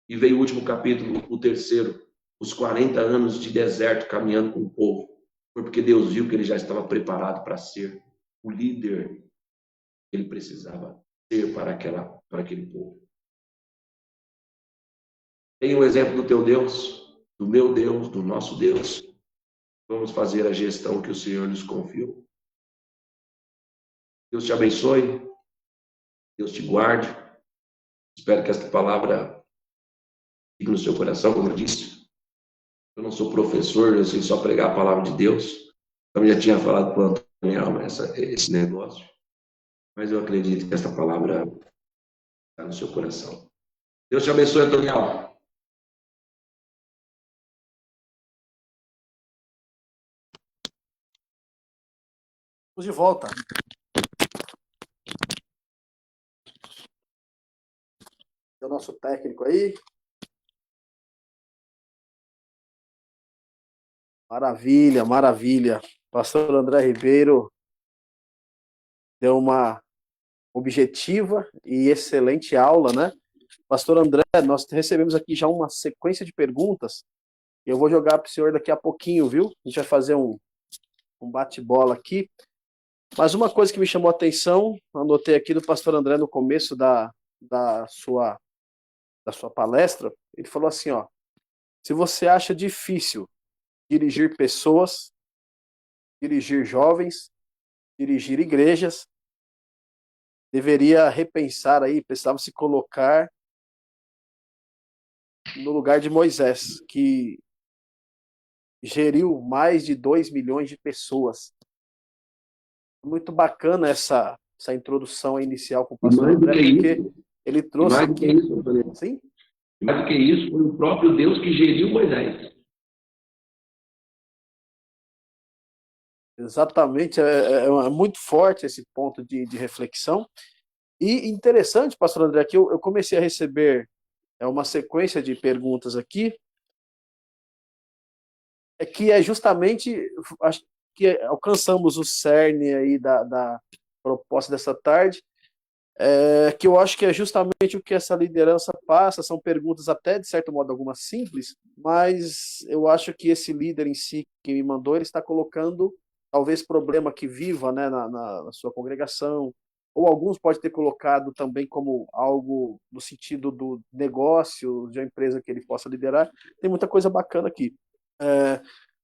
E veio o último capítulo, o terceiro, os 40 anos de deserto caminhando com o povo. Foi porque Deus viu que ele já estava preparado para ser o líder que ele precisava ser para aquele povo. Tem um exemplo do teu Deus, do meu Deus, do nosso Deus. Vamos fazer a gestão que o Senhor nos confiou. Deus te abençoe. Deus te guarde. Espero que esta palavra fique no seu coração, como eu disse. Eu não sou professor, eu sei só pregar a palavra de Deus. Eu já tinha falado para o Antônio esse negócio. Mas eu acredito que esta palavra está no seu coração. Deus te abençoe, Antônio. Vamos de volta. É o nosso técnico aí. Maravilha, maravilha. Pastor André Ribeiro deu uma objetiva e excelente aula, né? Pastor André, nós recebemos aqui já uma sequência de perguntas. Eu vou jogar para o senhor daqui a pouquinho, viu? A gente vai fazer um bate-bola aqui. Mas uma coisa que me chamou a atenção, anotei aqui do pastor André no começo da sua palestra, ele falou assim, ó: se você acha difícil dirigir pessoas, dirigir jovens, dirigir igrejas, deveria repensar aí, precisava se colocar no lugar de Moisés, que geriu mais de 2 milhões de pessoas. Muito bacana essa introdução inicial com o pastor André, porque ele trouxe mais do que isso, sim? Mais do que isso, foi o próprio Deus que geriu Moisés. Exatamente, é muito forte esse ponto de reflexão. E interessante, pastor André, que eu comecei a receber uma sequência de perguntas aqui, que é justamente, acho que alcançamos o cerne aí da proposta dessa tarde, que eu acho que é justamente o que essa liderança passa. São perguntas até, de certo modo, algumas simples, mas eu acho que esse líder em si, que me mandou, ele está colocando talvez problema que viva, né, na sua congregação, ou alguns pode ter colocado também como algo no sentido do negócio, de uma empresa que ele possa liderar. Tem muita coisa bacana aqui.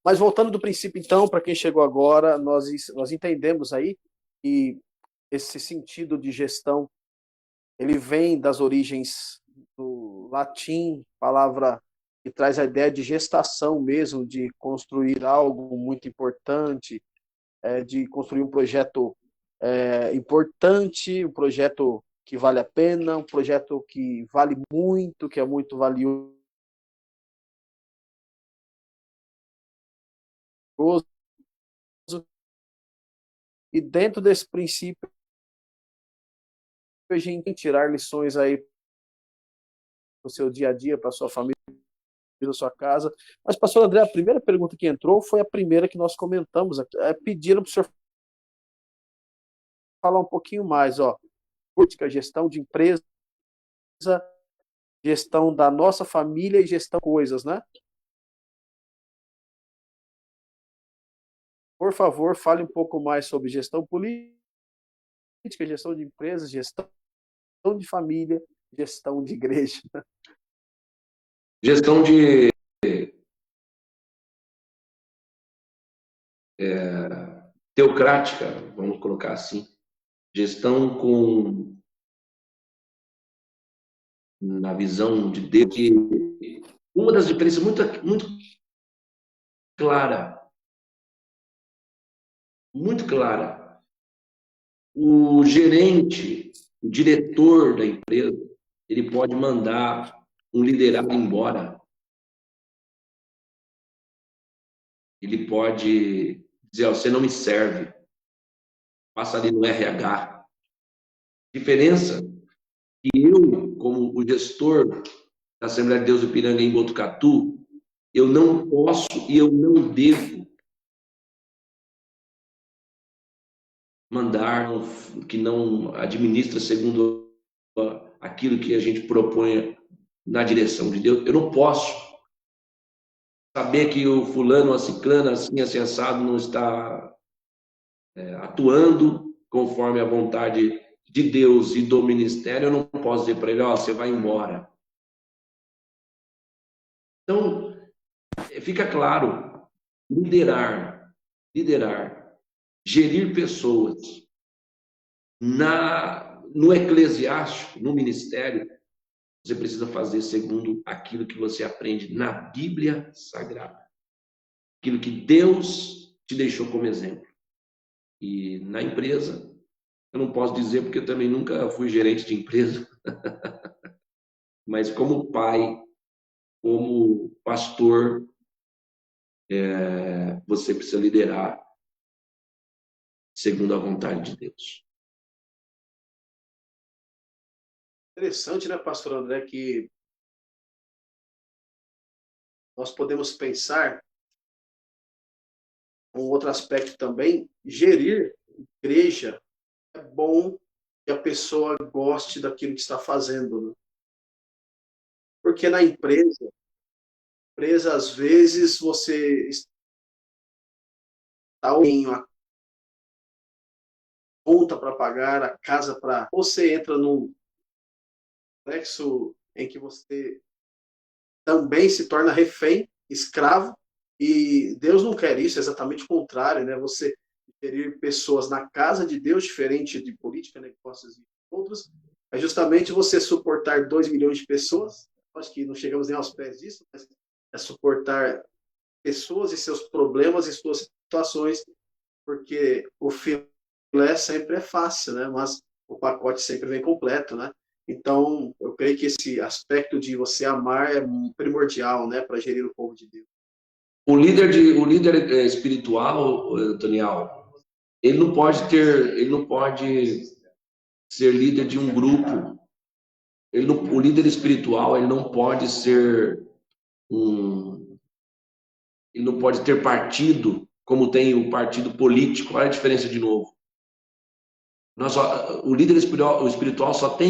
Mas voltando do princípio, então, para quem chegou agora, nós entendemos aí que esse sentido de gestão, ele vem das origens do latim, palavra que traz a ideia de gestação mesmo, de construir algo muito importante, de construir um projeto importante, um projeto que vale a pena, um projeto que vale muito, que é muito valioso. E dentro desse princípio, a gente tem que tirar lições aí para o seu dia a dia, para a sua família, para a sua casa. Mas, pastor André, a primeira pergunta que entrou foi a primeira que nós comentamos. Pediram para o senhor falar um pouquinho mais, ó. Política, gestão de empresa, gestão da nossa família e gestão de coisas, né? Por favor, fale um pouco mais sobre gestão política, gestão de empresas, gestão de família, gestão de igreja. Gestão de teocrática, vamos colocar assim. Gestão na visão de Deus. Que uma das diferenças muito clara. O gerente, o diretor da empresa, ele pode mandar um liderado embora. Ele pode dizer, ó, você não me serve. Passa ali no RH. Diferença que eu, como o gestor da Assembleia de Deus do Ipiranga em Botucatu, eu não posso e eu não devo mandar que não administra segundo aquilo que a gente propõe na direção de Deus. Eu não posso saber que o fulano, a ciclana, assim, assado, não está atuando conforme a vontade de Deus e do ministério. Eu não posso dizer para ele, ó, você vai embora. Então, fica claro, liderar, gerir pessoas no eclesiástico, no ministério, você precisa fazer segundo aquilo que você aprende na Bíblia Sagrada. Aquilo que Deus te deixou como exemplo. E na empresa, eu não posso dizer porque eu também nunca fui gerente de empresa, mas como pai, como pastor, você precisa liderar segundo a vontade de Deus. Interessante, né, pastor André, que nós podemos pensar um outro aspecto também, gerir igreja é bom que a pessoa goste daquilo que está fazendo, né? Porque na empresa, às vezes você está a conta para pagar, a casa para... Você entra num complexo em que você também se torna refém, escravo, e Deus não quer isso, é exatamente o contrário, né? Você gerir pessoas na casa de Deus, diferente de política, negócios e outros, é justamente você suportar 2 milhões de pessoas. Acho que não chegamos nem aos pés disso, mas é suportar pessoas e seus problemas e suas situações, porque o filé sempre é fácil, né? Mas o pacote sempre vem completo, né? Então, eu creio que esse aspecto de você amar é primordial, né, para gerir o povo de Deus. O líder espiritual, Daniel, ele não pode ser líder de um grupo. O líder espiritual, ele não pode ter partido, como tem o partido político. Olha a diferença de novo. O líder espiritual só tem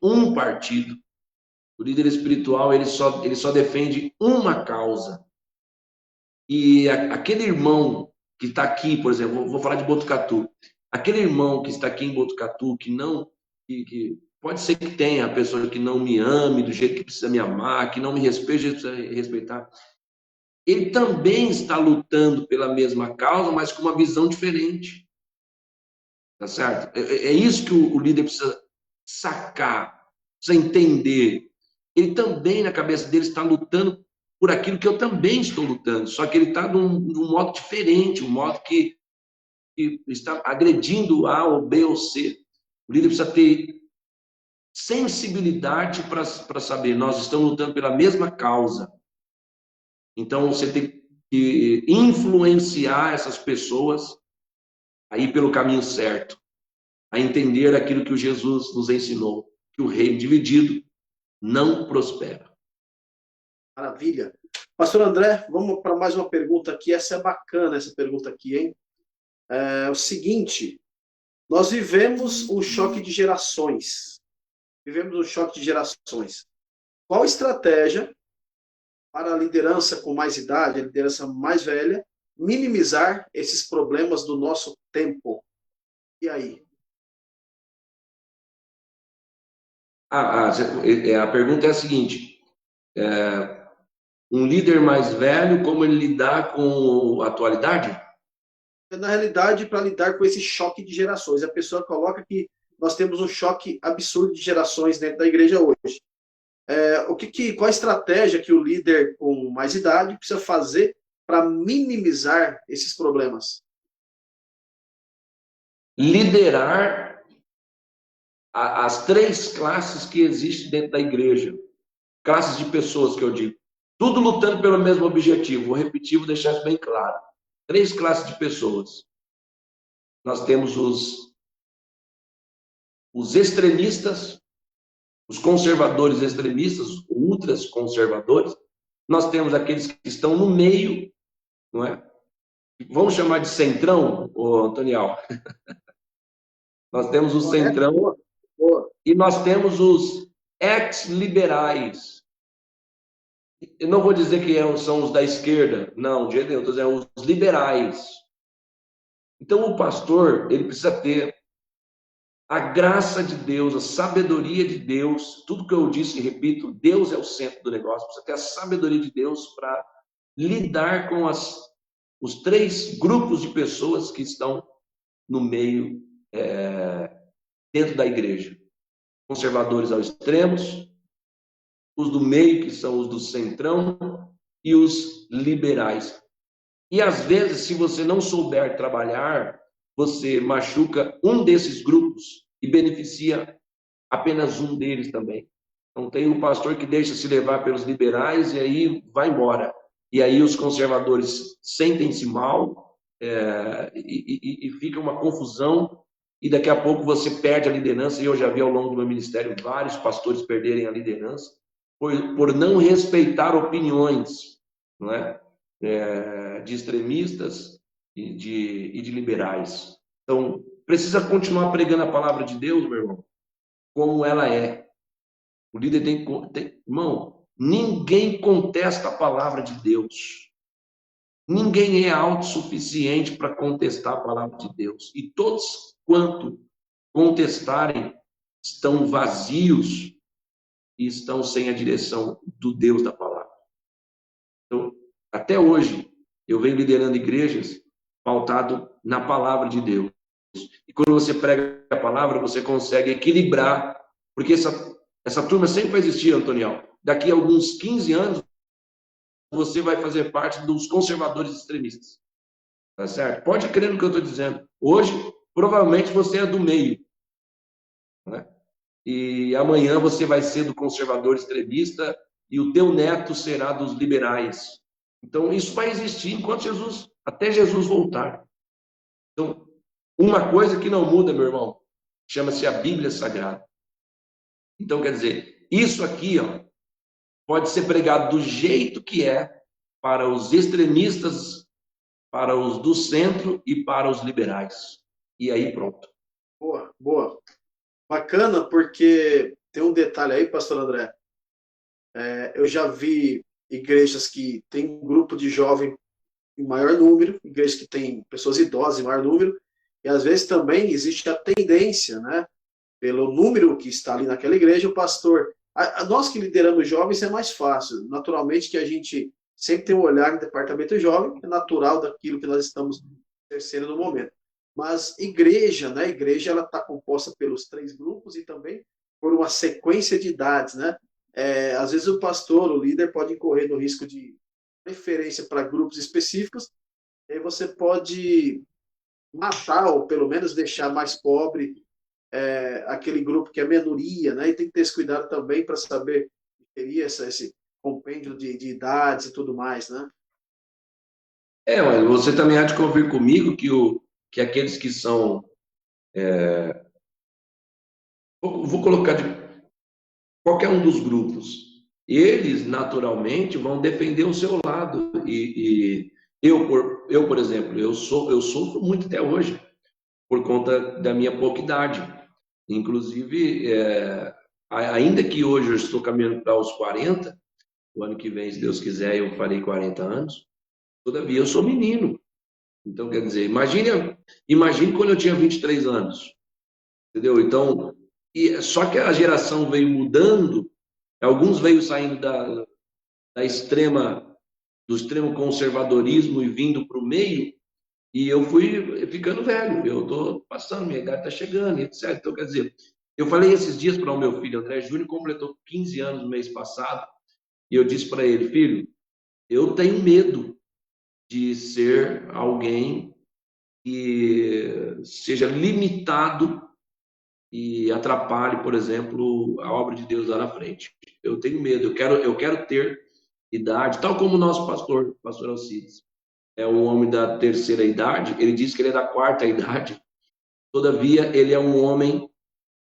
um partido. O líder espiritual, ele só defende uma causa. E aquele irmão que está aqui, por exemplo, vou falar de Botucatu. Aquele irmão que está aqui em Botucatu, que pode ser que tenha a pessoa que não me ame do jeito que precisa me amar, que não me respeite do jeito que precisa respeitar. Ele também está lutando pela mesma causa, mas com uma visão diferente. Tá certo? É isso que o líder precisa sacar, precisa entender. Ele também, na cabeça dele, está lutando por aquilo que eu também estou lutando, só que ele está de um modo diferente, um modo que está agredindo A ou B ou C. O líder precisa ter sensibilidade para saber, nós estamos lutando pela mesma causa. Então, você tem que influenciar essas pessoas a ir pelo caminho certo, a entender aquilo que o Jesus nos ensinou, que o reino dividido não prospera. Maravilha. Pastor André, vamos para mais uma pergunta aqui. Essa é bacana, essa pergunta aqui, hein? É o seguinte, Nós vivemos um choque de gerações. Vivemos um choque de gerações. Qual estratégia para a liderança com mais idade, a liderança mais velha, minimizar esses problemas do nosso tempo? E aí? A pergunta é a seguinte: um líder mais velho, como ele lidar com a atualidade? Na realidade, para lidar com esse choque de gerações, a pessoa coloca que nós temos um choque absurdo de gerações dentro da igreja hoje. Qual a estratégia que o líder com mais idade precisa fazer para minimizar esses problemas? Liderar as três classes que existem dentro da igreja. Classes de pessoas, que eu digo. Tudo lutando pelo mesmo objetivo. Vou repetir, vou deixar isso bem claro. Três classes de pessoas. Nós temos os extremistas, os conservadores extremistas, os ultras conservadores. Nós temos aqueles que estão no meio, não é? Vamos chamar de centrão, Antonial. Nós temos o centrão e nós temos os ex-liberais. Eu não vou dizer que são os da esquerda, não, de jeito nenhum, estou dizendo os liberais. Então o pastor, ele precisa ter a graça de Deus, a sabedoria de Deus, tudo que eu disse e repito, Deus é o centro do negócio, precisa ter a sabedoria de Deus para lidar com os três grupos de pessoas que estão no meio, dentro da igreja. Conservadores aos extremos, os do meio, que são os do centrão, e os liberais. E às vezes, se você não souber trabalhar, você machuca um desses grupos e beneficia apenas um deles também. Então tem um pastor que deixa se levar pelos liberais e aí vai embora. E aí os conservadores sentem-se mal, e fica uma confusão, e daqui a pouco você perde a liderança. E eu já vi ao longo do meu ministério vários pastores perderem a liderança por não respeitar opiniões, não é? De extremistas e de liberais. Então, precisa continuar pregando a palavra de Deus, meu irmão, como ela é. O líder irmão, ninguém contesta a palavra de Deus. Ninguém é autossuficiente para contestar a palavra de Deus. E todos quanto contestarem estão vazios e estão sem a direção do Deus da palavra. Então, até hoje, eu venho liderando igrejas pautado na palavra de Deus. E quando você prega a palavra, você consegue equilibrar, porque essa turma sempre vai existir, Antonial. Daqui a alguns 15 anos, você vai fazer parte dos conservadores extremistas. Tá certo? Pode crer no que eu estou dizendo. Hoje, provavelmente, você é do meio. Né? E amanhã você vai ser do conservador extremista e o teu neto será dos liberais. Então, isso vai existir enquanto até Jesus voltar. Então, uma coisa que não muda, meu irmão, chama-se a Bíblia Sagrada. Então, quer dizer, isso aqui, pode ser pregado do jeito que é para os extremistas, para os do centro e para os liberais. E aí, pronto. Boa, boa. Bacana, porque tem um detalhe aí, pastor André. Eu já vi igrejas que têm um grupo de jovem em maior número, igrejas que têm pessoas idosas em maior número, e às vezes também existe a tendência, né, pelo número que está ali naquela igreja, o pastor... Nós que lideramos jovens é mais fácil, naturalmente que a gente sempre tem um olhar no departamento jovem, é natural daquilo que nós estamos exercendo no momento. Mas igreja, né, igreja ela está composta pelos três grupos e também por uma sequência de idades, né? Às vezes o pastor, o líder, pode incorrer no risco de preferência para grupos específicos, e aí você pode matar ou pelo menos deixar mais pobre aquele grupo que é minoria, né? E tem que ter esse cuidado também para saber que teria esse compêndio de idades e tudo mais, né? Mas você também há de convir comigo que aqueles que são... Vou colocar de qualquer um dos grupos, eles naturalmente vão defender o seu lado. E eu, por exemplo, eu sofro muito até hoje, por conta da minha pouca idade. Inclusive, ainda que hoje eu estou caminhando para os 40, o ano que vem, se Deus quiser, eu farei 40 anos, todavia eu sou menino. Então, quer dizer, imagine quando eu tinha 23 anos, entendeu? Então, só que a geração veio mudando, alguns veio saindo do extremo conservadorismo e vindo para o meio, e eu fui ficando velho, eu estou passando, minha idade está chegando, etc. Então, quer dizer, eu falei esses dias para o meu filho, André Júnior, completou 15 anos no mês passado, e eu disse para ele, filho, eu tenho medo de ser alguém que seja limitado e atrapalhe, por exemplo, a obra de Deus lá na frente. Eu tenho medo, eu quero ter idade, tal como o nosso pastor Alcides. É um homem da terceira idade, ele diz que ele é da quarta idade, todavia ele é um homem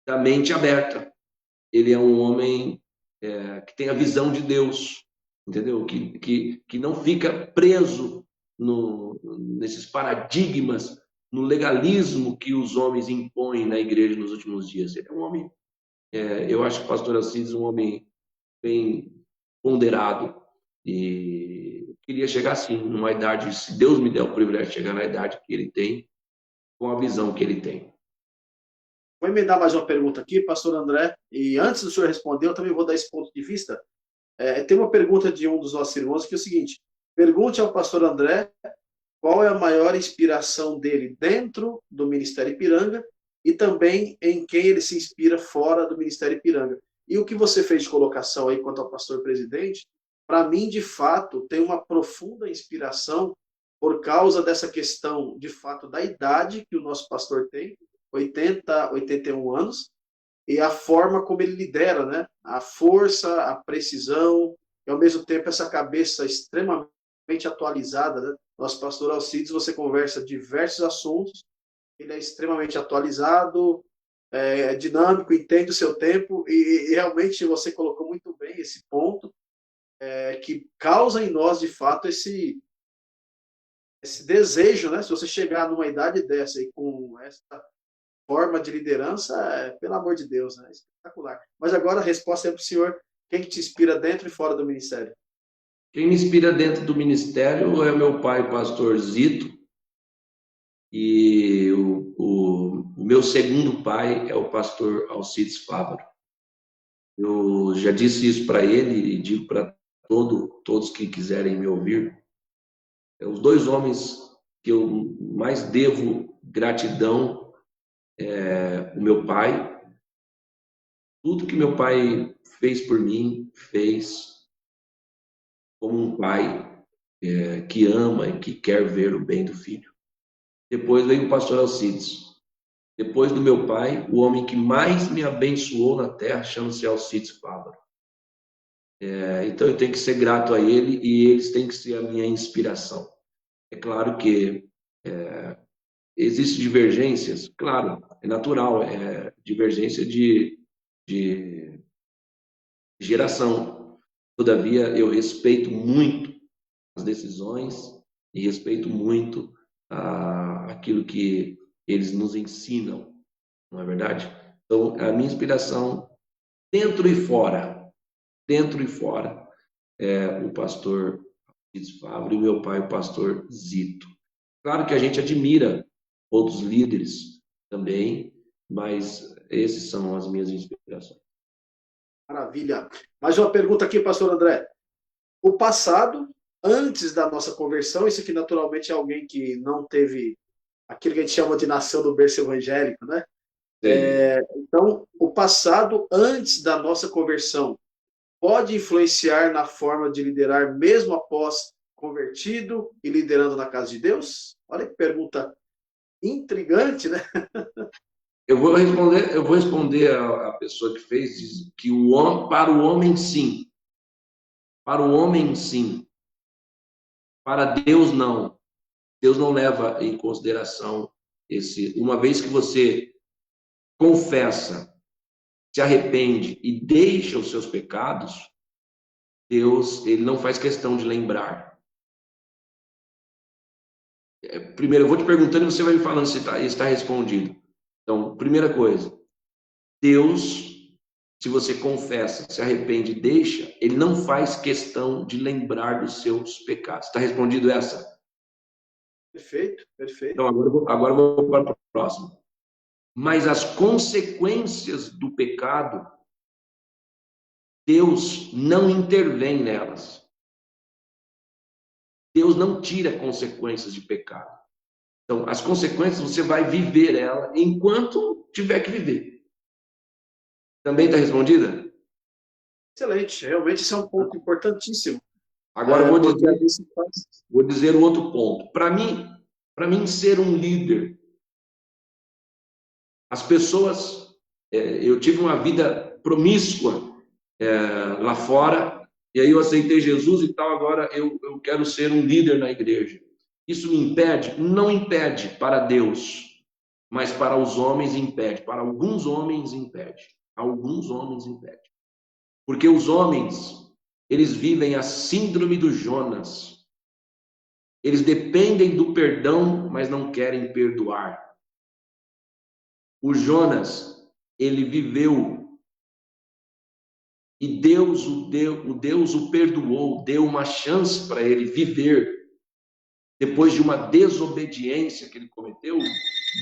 da mente aberta, ele é um homem que tem a visão de Deus, entendeu? Que não fica preso nesses paradigmas, no legalismo que os homens impõem na igreja nos últimos dias. Ele é um homem, eu acho que o pastor Alcides é um homem bem ponderado, e queria chegar assim, numa idade, se Deus me der o privilégio de chegar na idade que ele tem, com a visão que ele tem. Vou emendar mais uma pergunta aqui, pastor André, e antes do senhor responder, eu também vou dar esse ponto de vista. Tem uma pergunta de um dos nossos irmãos que é o seguinte: pergunte ao pastor André qual é a maior inspiração dele dentro do Ministério Ipiranga e também em quem ele se inspira fora do Ministério Ipiranga. E o que você fez de colocação aí quanto ao pastor presidente, para mim, de fato, tem uma profunda inspiração por causa dessa questão, de fato, da idade que o nosso pastor tem, 80, 81 anos, e a forma como ele lidera, né? A força, a precisão, e ao mesmo tempo essa cabeça extremamente atualizada, né? Nosso pastor Alcides, você conversa diversos assuntos, ele é extremamente atualizado, dinâmico, entende o seu tempo, e realmente você colocou muito bem esse ponto, que causa em nós, de fato, esse desejo, né? Se você chegar numa idade dessa e com essa forma de liderança, pelo amor de Deus, né? Espetacular. Mas agora a resposta é para o senhor: quem que te inspira dentro e fora do ministério? Quem me inspira dentro do ministério é meu pai, o pastor Zito, e o meu segundo pai é o pastor Alcides Fávaro. Eu já disse isso para ele e digo para todos que quiserem me ouvir. Os dois homens que eu mais devo gratidão o meu pai. Tudo que meu pai fez por mim, fez como um pai que ama e que quer ver o bem do filho. Depois veio o pastor Alcides. Depois do meu pai, o homem que mais me abençoou na terra chama-se Alcides Fávaro. Então eu tenho que ser grato a ele e eles têm que ser a minha inspiração. É claro que existem divergências, claro, é natural, divergência de geração. Todavia, eu respeito muito as decisões e respeito muito aquilo que eles nos ensinam, não é verdade? Então, a minha inspiração, dentro e fora, é o pastor Alcides Fávaro e meu pai, o pastor Zito. Claro que a gente admira outros líderes também, mas esses são as minhas inspirações. Maravilha. Mais uma pergunta aqui, pastor André. O passado, antes da nossa conversão, isso aqui naturalmente é alguém que não teve aquilo que a gente chama de nação do berço evangélico, né? Então, o passado, antes da nossa conversão, pode influenciar na forma de liderar mesmo após convertido e liderando na casa de Deus? Olha que pergunta intrigante, né? Eu vou responder a pessoa que fez, diz que para o homem sim. Para o homem sim. Para Deus não. Deus não leva em consideração uma vez que você confessa, se arrepende e deixa os seus pecados, Deus, ele não faz questão de lembrar. Primeiro, eu vou te perguntando e você vai me falando se está respondido. Então, primeira coisa, Deus, se você confessa, se arrepende e deixa, ele não faz questão de lembrar dos seus pecados. Está respondido essa? Perfeito, perfeito. Então, agora eu vou para o próximo. Mas as consequências do pecado, Deus não intervém nelas. Deus não tira consequências de pecado. Então, as consequências você vai viver ela enquanto tiver que viver. Também está respondida? Excelente, realmente isso é um ponto importantíssimo. Agora eu vou dizer o outro ponto. Para mim ser um líder, as pessoas, eu tive uma vida promíscua lá fora, e aí eu aceitei Jesus e tal, agora eu quero ser um líder na igreja. Isso me impede? Não impede para Deus, mas para os homens impede, para alguns homens impede. Alguns homens impede. Porque os homens, eles vivem a síndrome do Jonas. Eles dependem do perdão, mas não querem perdoar. O Jonas, ele viveu e Deus o perdoou, deu uma chance para ele viver. Depois de uma desobediência que ele cometeu,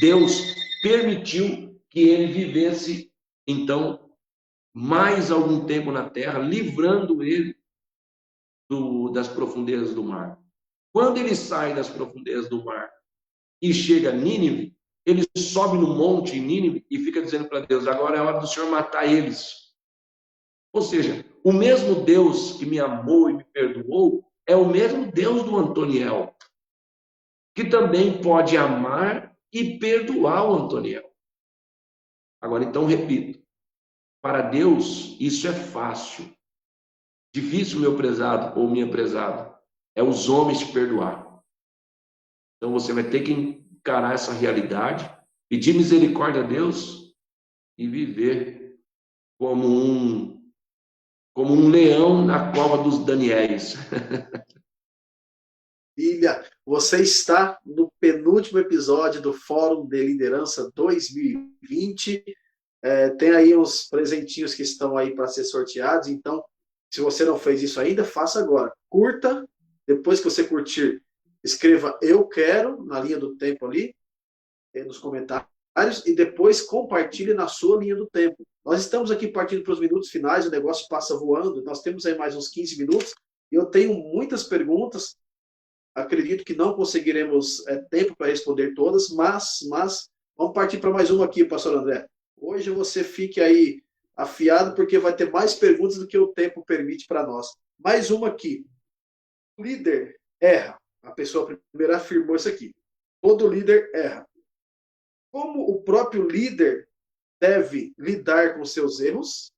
Deus permitiu que ele vivesse, então, mais algum tempo na terra, livrando ele das profundezas do mar. Quando ele sai das profundezas do mar e chega a Nínive, ele sobe no monte em Nínive e fica dizendo para Deus, agora é hora do Senhor matar eles. Ou seja, o mesmo Deus que me amou e me perdoou é o mesmo Deus do Antoniel, que também pode amar e perdoar o Antoniel. Agora, então, repito, para Deus isso é fácil. Difícil, meu prezado ou minha prezada, é os homens te perdoar. Então você vai ter que encarar essa realidade, pedir misericórdia a Deus e viver como um leão na cova dos Daniéis. Ilha, você está no penúltimo episódio do Fórum de Liderança 2020. Tem aí uns presentinhos que estão aí para ser sorteados. Então, se você não fez isso ainda, faça agora. Curta, depois que você curtir, escreva "eu quero" na linha do tempo ali, nos comentários, e depois compartilhe na sua linha do tempo. Nós estamos aqui partindo para os minutos finais, o negócio passa voando, nós temos aí mais uns 15 minutos, e eu tenho muitas perguntas. Acredito que não conseguiremos tempo para responder todas, mas vamos partir para mais uma aqui, pastor André. Hoje você fique aí afiado, porque vai ter mais perguntas do que o tempo permite para nós. Mais uma aqui. O líder erra. A pessoa primeiro afirmou isso aqui. Todo líder erra. Como o próprio líder deve lidar com seus erros?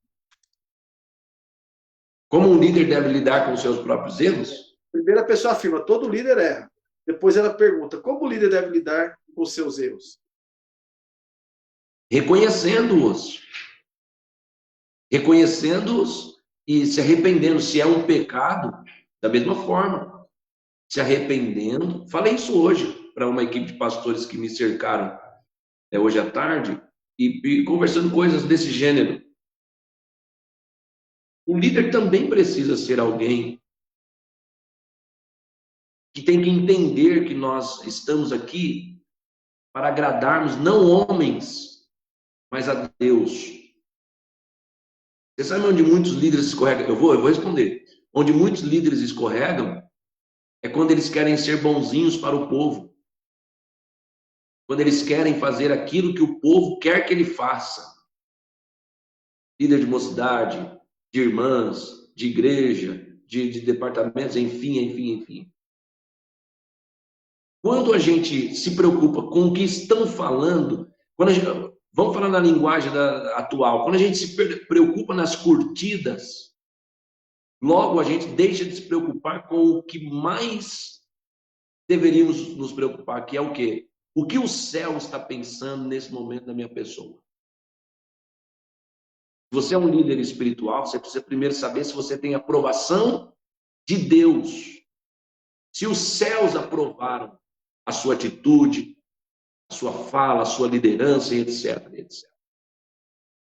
Como um líder deve lidar com os seus próprios erros? Primeiro a pessoa afirma, todo líder erra. Depois ela pergunta, como o líder deve lidar com os seus erros? Reconhecendo-os. Reconhecendo-os e se arrependendo. Se é um pecado, da mesma forma. Se arrependendo. Falei isso hoje para uma equipe de pastores que me cercaram hoje à tarde e conversando coisas desse gênero. O líder também precisa ser alguém que tem que entender que nós estamos aqui para agradarmos não homens, mas a Deus. Você sabe onde muitos líderes escorregam? Eu vou responder. Onde muitos líderes escorregam é quando eles querem ser bonzinhos para o povo. Quando eles querem fazer aquilo que o povo quer que ele faça. Líder de mocidade, de irmãs, de igreja, de departamentos, enfim. Quando a gente se preocupa com o que estão falando, vamos falar na linguagem atual, quando a gente se preocupa nas curtidas, logo a gente deixa de se preocupar com o que mais deveríamos nos preocupar, que é o quê? O que o céu está pensando nesse momento da minha pessoa? Se você é um líder espiritual, você precisa primeiro saber se você tem aprovação de Deus. Se os céus aprovaram a sua atitude, a sua fala, a sua liderança, etc, etc.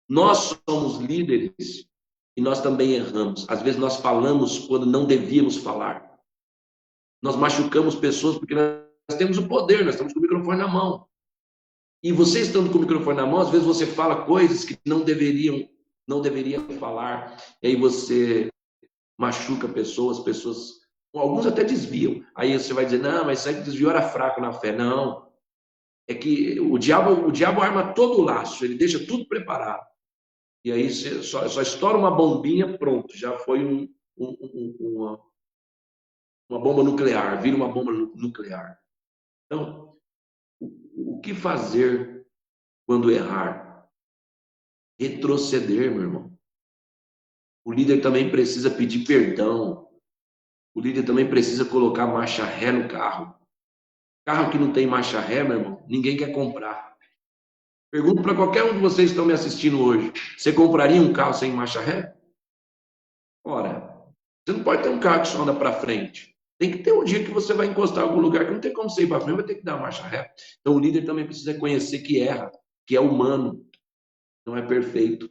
Nós somos líderes e nós também erramos. Às vezes nós falamos quando não devíamos falar. Nós machucamos pessoas porque nós temos o poder, nós estamos com o microfone na mão. E você estando com o microfone na mão, às vezes você fala coisas que não deveria falar, e aí você machuca pessoas, alguns até desviam. Aí você vai dizer, não, mas isso aí que desviou era fraco na fé. Não, é que o diabo arma todo o laço, ele deixa tudo preparado. E aí você só estoura uma bombinha, pronto, já foi uma bomba nuclear, vira uma bomba nuclear. Então, o que fazer quando errar? Retroceder, meu irmão. O líder também precisa pedir perdão. O líder também precisa colocar marcha ré no carro. Carro que não tem marcha ré, meu irmão, ninguém quer comprar. Pergunto para qualquer um de vocês que estão me assistindo hoje. Você compraria um carro sem marcha ré? Ora, você não pode ter um carro que só anda para frente. Tem que ter um dia que você vai encostar em algum lugar que não tem como você ir para frente, vai ter que dar uma marcha ré. Então o líder também precisa reconhecer que erra, que é humano, não é perfeito.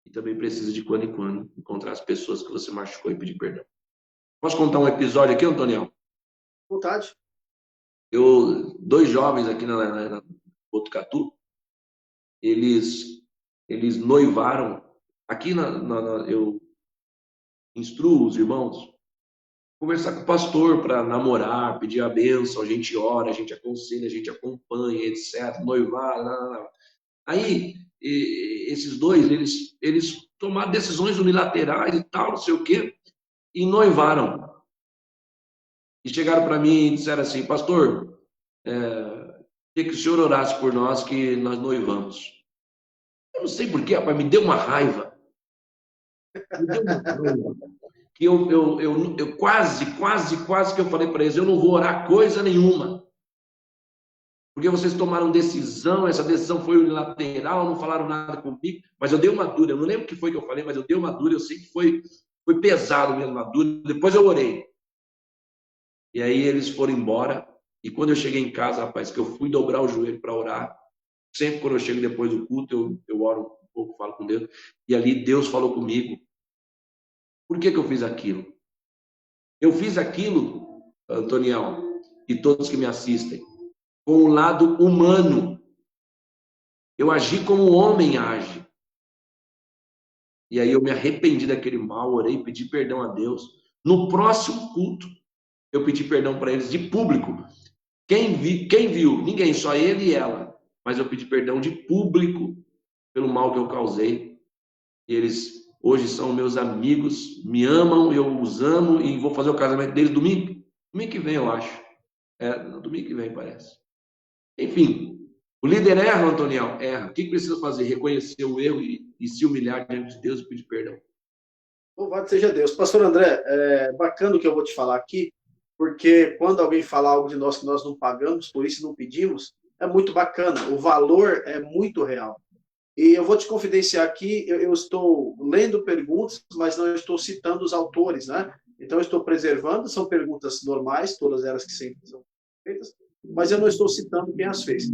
E também precisa de quando em quando encontrar as pessoas que você machucou e pedir perdão. Posso contar um episódio aqui, Antonião? Vontade. Dois jovens aqui na Botucatu, eles noivaram. Aqui eu instruo os irmãos conversar com o pastor para namorar, pedir a bênção, a gente ora, a gente aconselha, a gente acompanha, etc. Noivar, Aí, esses dois, eles tomaram decisões unilaterais e tal, não sei o quê, e noivaram. E chegaram para mim e disseram assim, pastor, queria que o senhor orasse por nós que nós noivamos. Eu não sei porquê, rapaz, me deu uma raiva. Me deu uma raiva. Que eu quase que eu falei para eles, eu não vou orar coisa nenhuma. Porque vocês tomaram decisão, essa decisão foi unilateral, não falaram nada comigo, mas eu dei uma dura, eu não lembro o que foi que eu falei, mas eu dei uma dura, eu sei que foi pesado mesmo, uma dura, depois eu orei. E aí eles foram embora, e quando eu cheguei em casa, rapaz, que eu fui dobrar o joelho para orar, sempre quando eu chego depois do culto, eu oro um pouco, falo com Deus, e ali Deus falou comigo. Por que eu fiz aquilo? Eu fiz aquilo, Antonião, e todos que me assistem, com o lado humano. Eu agi como o homem age. E aí eu me arrependi daquele mal, orei, pedi perdão a Deus. No próximo culto, eu pedi perdão para eles de público. Quem viu? Ninguém, só ele e ela. Mas eu pedi perdão de público pelo mal que eu causei. E eles hoje são meus amigos, me amam, eu os amo e vou fazer o casamento deles domingo. Domingo que vem, eu acho. No domingo que vem, parece. Enfim, o líder erra, Antonião? Erra. O que precisa fazer? Reconhecer o erro e se humilhar diante de Deus e pedir perdão. Louvado seja Deus. Pastor André, é bacana o que eu vou te falar aqui, porque quando alguém fala algo de nós que nós não pagamos, por isso não pedimos, é muito bacana. O valor é muito real. E eu vou te confidenciar aqui, eu estou lendo perguntas, mas não estou citando os autores, né? Então eu estou preservando, são perguntas normais, todas elas que sempre são feitas, mas eu não estou citando quem as fez.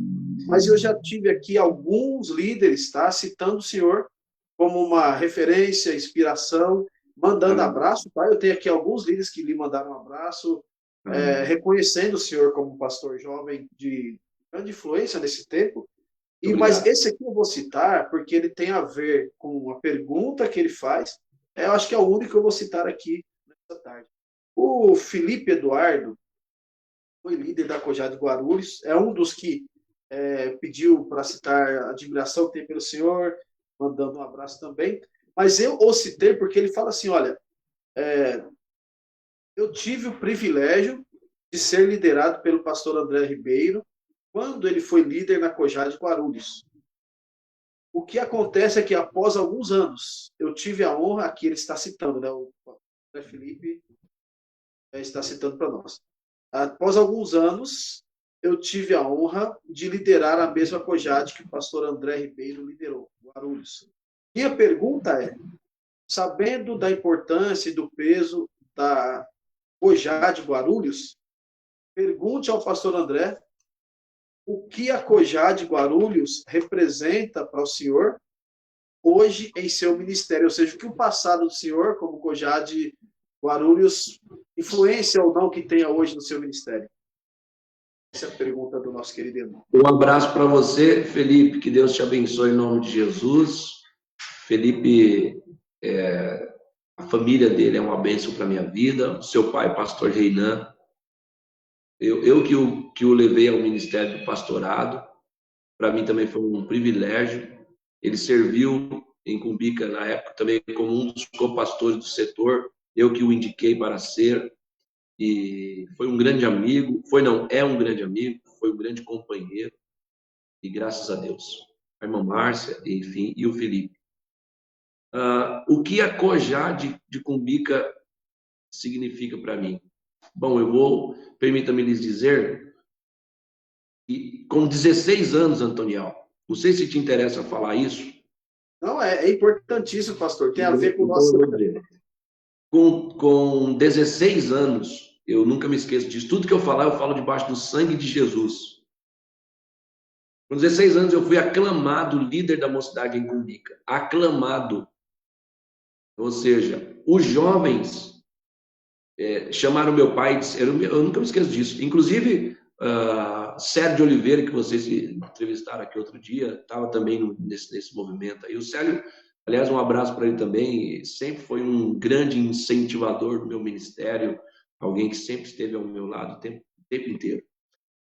Mas eu já tive aqui alguns líderes, tá? Citando o senhor como uma referência, inspiração, mandando abraço, tá? Eu tenho aqui alguns líderes que lhe mandaram um abraço, reconhecendo o senhor como pastor jovem de grande influência nesse tempo. Mas esse aqui eu vou citar porque ele tem a ver com a pergunta que ele faz. Eu acho que é o único que eu vou citar aqui nessa tarde. O Felipe Eduardo foi líder da Cojade Guarulhos, é um dos que pediu para citar a admiração que tem pelo senhor, mandando um abraço também. Mas eu o citei porque ele fala assim, olha, eu tive o privilégio de ser liderado pelo pastor André Ribeiro, quando ele foi líder na Cojade Guarulhos. O que acontece é que, após alguns anos, eu tive a honra, aqui ele está citando, né? O André Felipe está citando para nós. Após alguns anos, eu tive a honra de liderar a mesma Cojade que o pastor André Ribeiro liderou, Guarulhos. E a pergunta é, sabendo da importância e do peso da Cojade Guarulhos, pergunte ao pastor André o que a Cojade Guarulhos representa para o senhor hoje em seu ministério, ou seja, o que o passado do senhor, como Cojade Guarulhos, influência ou não que tenha hoje no seu ministério. Essa é a pergunta do nosso querido irmão. Um abraço para você, Felipe, que Deus te abençoe em nome de Jesus. Felipe, a família dele é uma bênção para a minha vida, o seu pai, pastor Reinan, eu que o levei ao ministério do pastorado, para mim também foi um privilégio. Ele serviu em Cumbica, na época, também como um dos co-pastores do setor, eu que o indiquei para ser, e foi um grande amigo, é um grande amigo, foi um grande companheiro, e graças a Deus. A irmã Márcia, enfim, e o Felipe. O que a Cojade de Cumbica significa para mim? Bom, permita-me lhes dizer, que com 16 anos, Antonial, não sei se te interessa falar isso. Não, é importantíssimo, pastor, tem a ver com o nosso... Com 16 anos, eu nunca me esqueço disso, tudo que eu falar, eu falo debaixo do sangue de Jesus. Com 16 anos, eu fui aclamado líder da mocidade em Cumbica. Aclamado. Ou seja, os jovens chamaram meu pai, eu nunca me esqueço disso. Inclusive, Célio de Oliveira, que vocês entrevistaram aqui outro dia, estava também nesse movimento aí. O Célio, aliás, um abraço para ele também, sempre foi um grande incentivador do meu ministério, alguém que sempre esteve ao meu lado o tempo inteiro.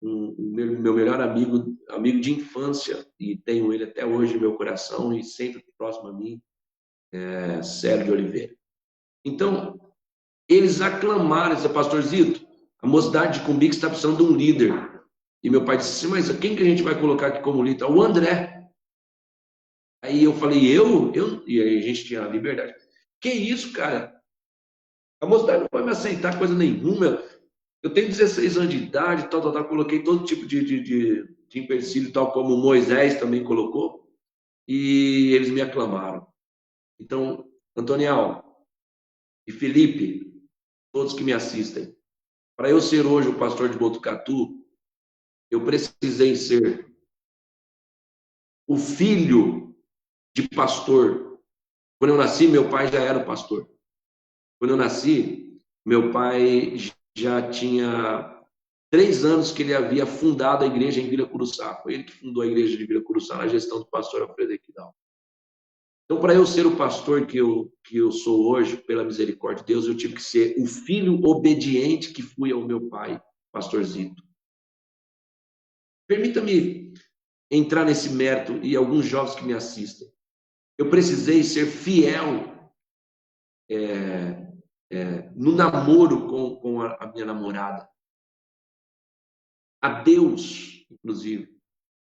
Meu melhor amigo de infância, e tenho ele até hoje no meu coração e sempre próximo a mim, Célio de Oliveira. Então, eles aclamaram, disse, pastor Zito, a mocidade de Cumbica está precisando de um líder. E meu pai disse, mas quem que a gente vai colocar aqui como líder? O André. Aí eu falei, e aí a gente tinha a liberdade. Que isso, cara? A mocidade não vai me aceitar coisa nenhuma. Eu tenho 16 anos de idade, tal. Coloquei todo tipo de empecilho, tal como Moisés também colocou. E eles me aclamaram. Então, Antonial e Felipe, todos que me assistem, para eu ser hoje o pastor de Botucatu, eu precisei ser o filho de pastor. Quando eu nasci, meu pai já era o pastor. Quando eu nasci, meu pai já tinha 3 anos que ele havia fundado a igreja em Vila Curuçá. Foi ele que fundou a igreja de Vila Curuçá, na gestão do pastor Alfredo Equidal. Então, para eu ser o pastor que eu sou hoje, pela misericórdia de Deus, eu tive que ser o filho obediente que fui ao meu pai, pastor Zito. Permita-me entrar nesse mérito e alguns jovens que me assistem. Eu precisei ser fiel no namoro com a minha namorada. A Deus, inclusive.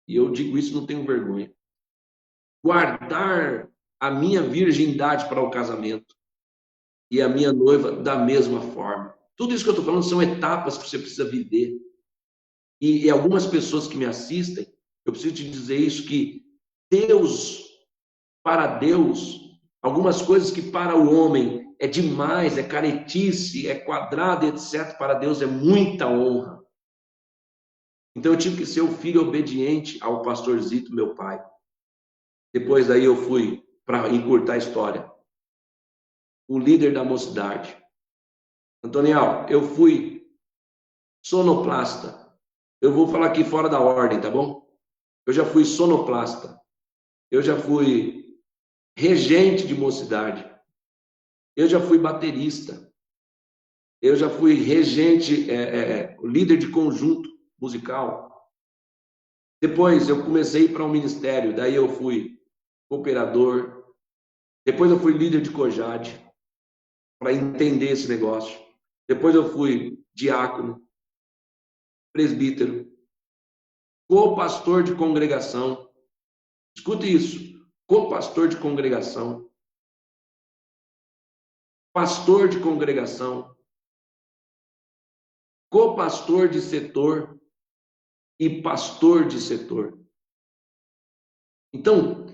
E eu digo isso, não tenho vergonha. Guardar a minha virgindade para o casamento e a minha noiva da mesma forma. Tudo isso que eu estou falando são etapas que você precisa viver. E algumas pessoas que me assistem, eu preciso te dizer isso, que para Deus, algumas coisas que para o homem é demais, é caretice, é quadrado, etc., para Deus é muita honra. Então eu tive que ser o filho obediente ao pastor Zito, meu pai. Depois daí eu fui, para encurtar a história, o líder da mocidade. Antonial, eu fui sonoplasta. Eu vou falar aqui fora da ordem, tá bom? Eu já fui sonoplasta. Eu já fui regente de mocidade. Eu já fui baterista. Eu já fui regente, líder de conjunto musical. Depois eu comecei a ir para um ministério. Daí eu fui cooperador. Depois eu fui líder de Cojade, para entender esse negócio. Depois eu fui diácono, presbítero, co-pastor de congregação. Escute isso, co-pastor de congregação, pastor de congregação, co-pastor de setor e pastor de setor. Então,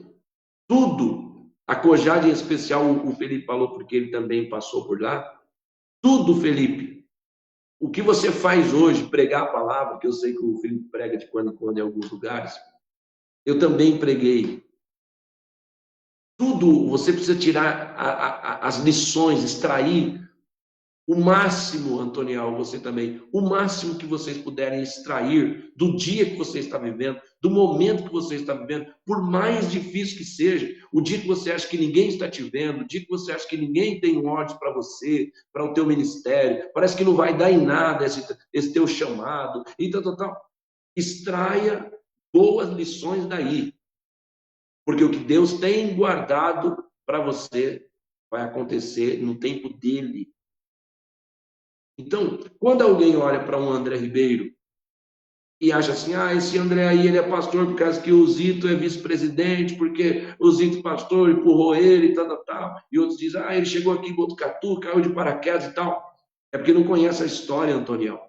tudo, a Cojade em especial, o Felipe falou porque ele também passou por lá, tudo, Felipe, o que você faz hoje, pregar a palavra, que eu sei que o Felipe prega de quando em quando em alguns lugares, eu também preguei. Tudo você precisa tirar as lições, extrair o máximo, Antonial, você também, o máximo que vocês puderem extrair do dia que você está vivendo, do momento que você está vivendo, por mais difícil que seja, o dia que você acha que ninguém está te vendo, o dia que você acha que ninguém tem olhos para você, para o teu ministério, parece que não vai dar em nada esse teu chamado, e tal. Extraia boas lições daí, porque o que Deus tem guardado para você vai acontecer no tempo dele. Então, quando alguém olha para um André Ribeiro e acha assim, esse André aí, ele é pastor por causa que o Zito é vice-presidente, porque o Zito pastor empurrou ele e tal. E outros dizem, ele chegou aqui em Botucatu, caiu de paraquedas e tal. É porque não conhece a história, Antoniel.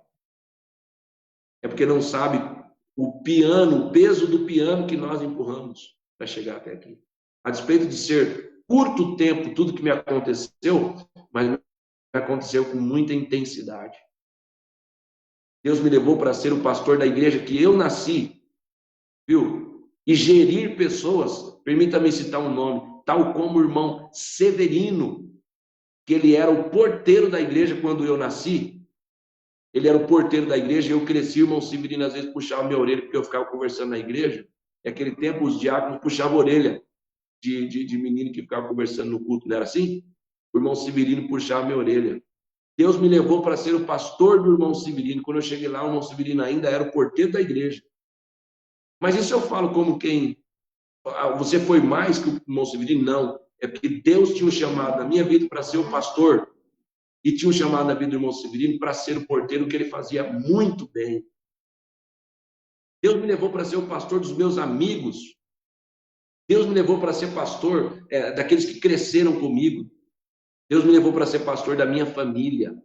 É porque não sabe o peso do piano que nós empurramos para chegar até aqui. A despeito de ser curto tempo tudo que me aconteceu, mas aconteceu com muita intensidade. Deus me levou para ser o pastor da igreja que eu nasci, viu? E gerir pessoas, permita-me citar um nome, tal como o irmão Severino, que ele era o porteiro da igreja quando eu nasci. Ele era o porteiro da igreja e eu cresci, o irmão Severino às vezes puxava minha orelha porque eu ficava conversando na igreja. E naquele tempo os diáconos puxavam a orelha de menino que ficava conversando no culto, não era assim? O irmão Severino puxava minha orelha. Deus me levou para ser o pastor do irmão Severino. Quando eu cheguei lá, o irmão Severino ainda era o porteiro da igreja. Mas isso eu falo como quem... Você foi mais que o irmão Severino? Não. É porque Deus tinha um chamado na minha vida para ser o pastor e tinha um chamado na vida do irmão Severino para ser o porteiro, que ele fazia muito bem. Deus me levou para ser o pastor dos meus amigos. Deus me levou para ser pastor daqueles que cresceram comigo. Deus me levou para ser pastor da minha família,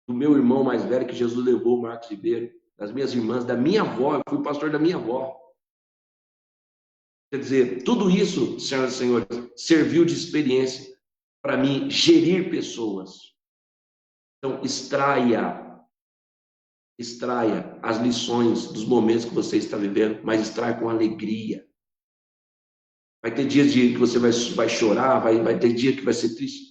do meu irmão mais velho que Jesus levou, Marcos Ribeiro, das minhas irmãs, da minha avó. Eu fui pastor da minha avó. Quer dizer, tudo isso, senhoras e senhores, serviu de experiência para mim gerir pessoas. Então, extraia as lições dos momentos que você está vivendo, mas extraia com alegria. Vai ter dias que você vai chorar, vai ter dia que vai ser triste,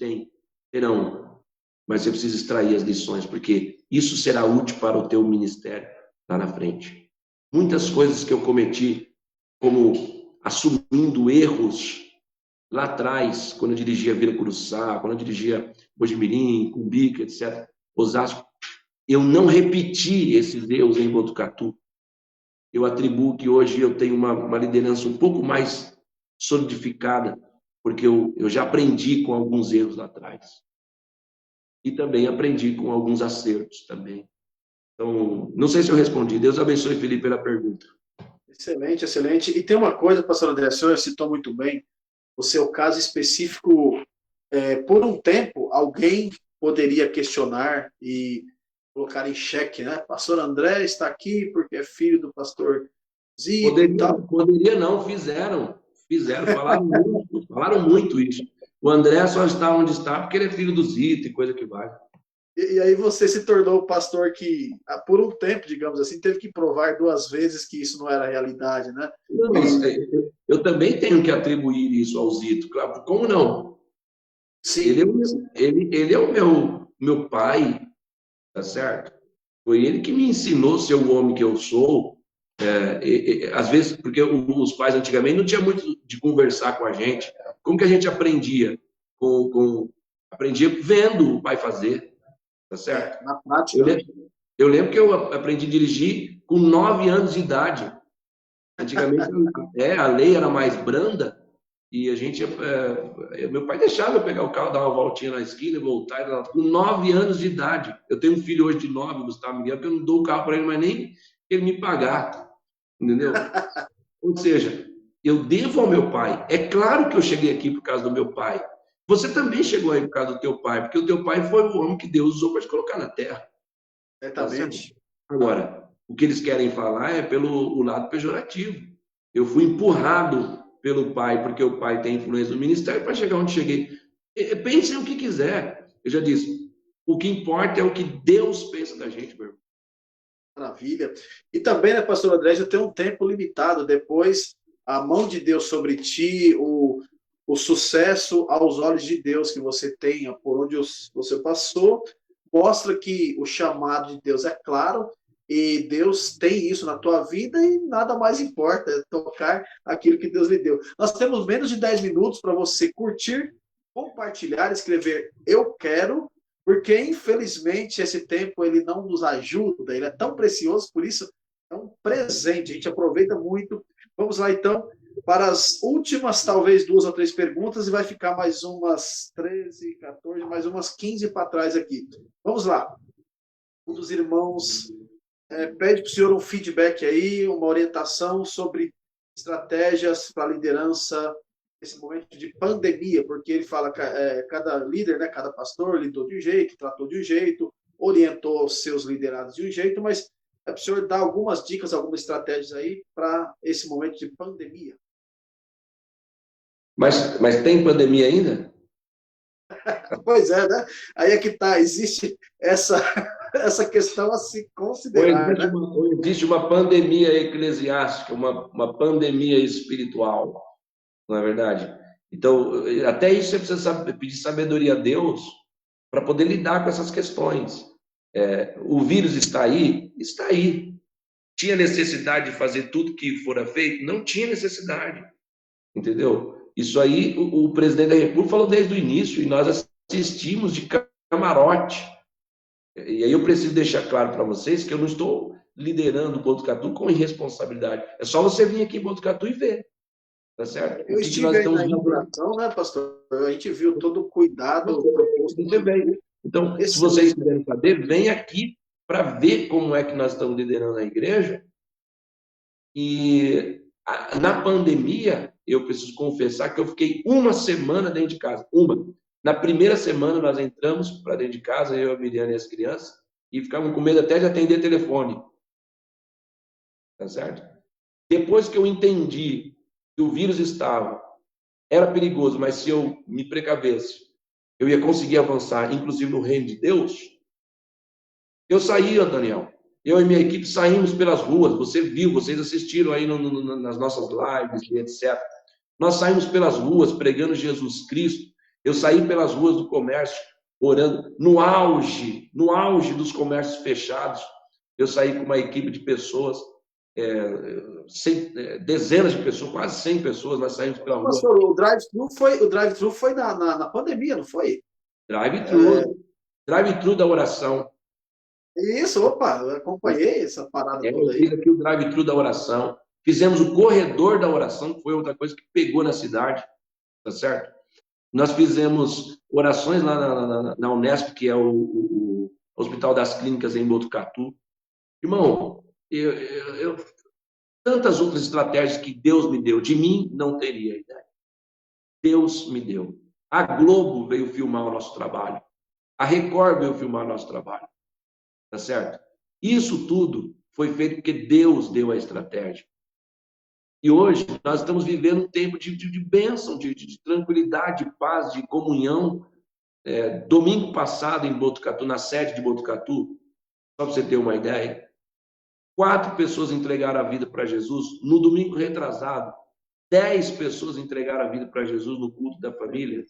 terão. Mas você precisa extrair as lições, porque isso será útil para o teu ministério lá na frente. Muitas coisas que eu cometi, como assumindo erros lá atrás, quando eu dirigia Vila Curuçá, quando eu dirigia Mojimirim, Cumbica, etc., Osasco, eu não repeti esses erros em Botucatu. Eu atribuo que hoje eu tenho uma liderança um pouco mais solidificada, porque eu já aprendi com alguns erros lá atrás. E também aprendi com alguns acertos também. Então, não sei se eu respondi. Deus abençoe, Felipe, pela pergunta. Excelente, excelente. E tem uma coisa, pastor André, o senhor citou muito bem o seu caso específico. Por um tempo, alguém poderia questionar e colocar em xeque, né? Pastor André está aqui porque é filho do pastor Zito. Poderia não, fizeram, falaram muito isso. O André só está onde está porque ele é filho do Zito e coisa que vai. E aí você se tornou o pastor que, por um tempo, digamos assim, teve que provar 2 vezes que isso não era realidade, né? Não, mas eu também tenho que atribuir isso ao Zito, claro. Como não? Sim. Ele é o meu pai, tá certo? Foi ele que me ensinou a ser o homem que eu sou. Às vezes, porque os pais antigamente não tinha muito de conversar com a gente. Como que a gente aprendia? Aprendia vendo o pai fazer, tá certo? Na prática. Eu lembro que eu aprendi a dirigir com 9 anos de idade. Antigamente a lei era mais branda e a gente, meu pai deixava eu pegar o carro, dar uma voltinha na esquina e voltar, com 9 anos de idade. Eu tenho um filho hoje de 9, Gustavo Miguel, que eu não dou o carro para ele, mas nem ele me pagar, entendeu? Ou seja, eu devo ao meu pai. É claro que eu cheguei aqui por causa do meu pai. Você também chegou aí por causa do teu pai, porque o teu pai foi o homem que Deus usou para te colocar na terra. Exatamente. Agora, o que eles querem falar é pelo lado pejorativo. Eu fui empurrado pelo pai, porque o pai tem influência no ministério, para chegar onde cheguei. Pensem o que quiser. Eu já disse, O que importa é o que Deus pensa da gente, meu irmão. Maravilha. E também, né, pastor André, já tem um tempo limitado. Depois, a mão de Deus sobre ti, o sucesso aos olhos de Deus que você tenha, por onde você passou, mostra que o chamado de Deus é claro e Deus tem isso na tua vida e nada mais importa, é tocar aquilo que Deus lhe deu. Nós temos menos de 10 minutos para você curtir, compartilhar, escrever eu quero, porque infelizmente esse tempo ele não nos ajuda, ele é tão precioso, por isso é um presente, a gente aproveita muito. Vamos lá então para as últimas, talvez 2 ou 3 perguntas, e vai ficar mais umas 13, 14, mais umas 15 para trás aqui. Vamos lá. Um dos irmãos pede para o senhor um feedback aí, uma orientação sobre estratégias para a liderança nesse momento de pandemia, porque ele fala que cada líder, né, cada pastor lidou de um jeito, tratou de um jeito, orientou os seus liderados de um jeito, mas é para o senhor dar algumas dicas, algumas estratégias aí para esse momento de pandemia. Mas tem pandemia ainda? Pois é, né? Aí é que tá, existe essa questão a se considerar, né? Existe uma pandemia eclesiástica, uma pandemia espiritual, não é verdade? Então, até isso você precisa pedir sabedoria a Deus para poder lidar com essas questões. O vírus está aí? Está aí. Tinha necessidade de fazer tudo que fora feito? Não tinha necessidade, entendeu? Isso aí, o presidente da República falou desde o início, e nós assistimos de camarote. E aí eu preciso deixar claro para vocês que eu não estou liderando o Botucatu com irresponsabilidade. É só você vir aqui em Botucatu e ver. Tá certo? Eu estive aí na inauguração, né, pastor? A gente viu todo o cuidado proposto. Você veio. Então, se vocês quiserem saber, vem aqui para ver como é que nós estamos liderando a igreja. E na pandemia, eu preciso confessar que eu fiquei uma semana dentro de casa. Na primeira semana, nós entramos para dentro de casa, eu, a Miriana e as crianças, e ficávamos com medo até de atender telefone. Tá certo? Depois que eu entendi que o vírus era perigoso, mas se eu me precavesse, eu ia conseguir avançar, inclusive no reino de Deus, eu saí, Daniel. Eu e minha equipe saímos pelas ruas, você viu, vocês assistiram aí nas nossas lives e etc. Nós saímos pelas ruas pregando Jesus Cristo. Eu saí pelas ruas do comércio, orando, no auge dos comércios fechados. Eu saí com uma equipe de pessoas, dezenas de pessoas, quase 100 pessoas, nós saímos pela rua. Pastor, o drive-thru foi na pandemia, não foi? Drive-thru da oração. Isso, opa, eu acompanhei essa parada toda aí. Eu fiz aqui o drive-thru da oração. Fizemos o corredor da oração, que foi outra coisa que pegou na cidade, tá certo? Nós fizemos orações lá na Unesp, que é o Hospital das Clínicas em Botucatu. Irmão, tantas outras estratégias que Deus me deu, de mim não teria ideia. Deus me deu. A Globo veio filmar o nosso trabalho. A Record veio filmar o nosso trabalho. Tá certo? Isso tudo foi feito porque Deus deu a estratégia. E hoje nós estamos vivendo um tempo de bênção, de tranquilidade, de paz, de comunhão. Domingo passado em Botucatu, na sede de Botucatu, só para você ter uma ideia, 4 pessoas entregaram a vida para Jesus. No domingo retrasado, 10 pessoas entregaram a vida para Jesus no culto da família.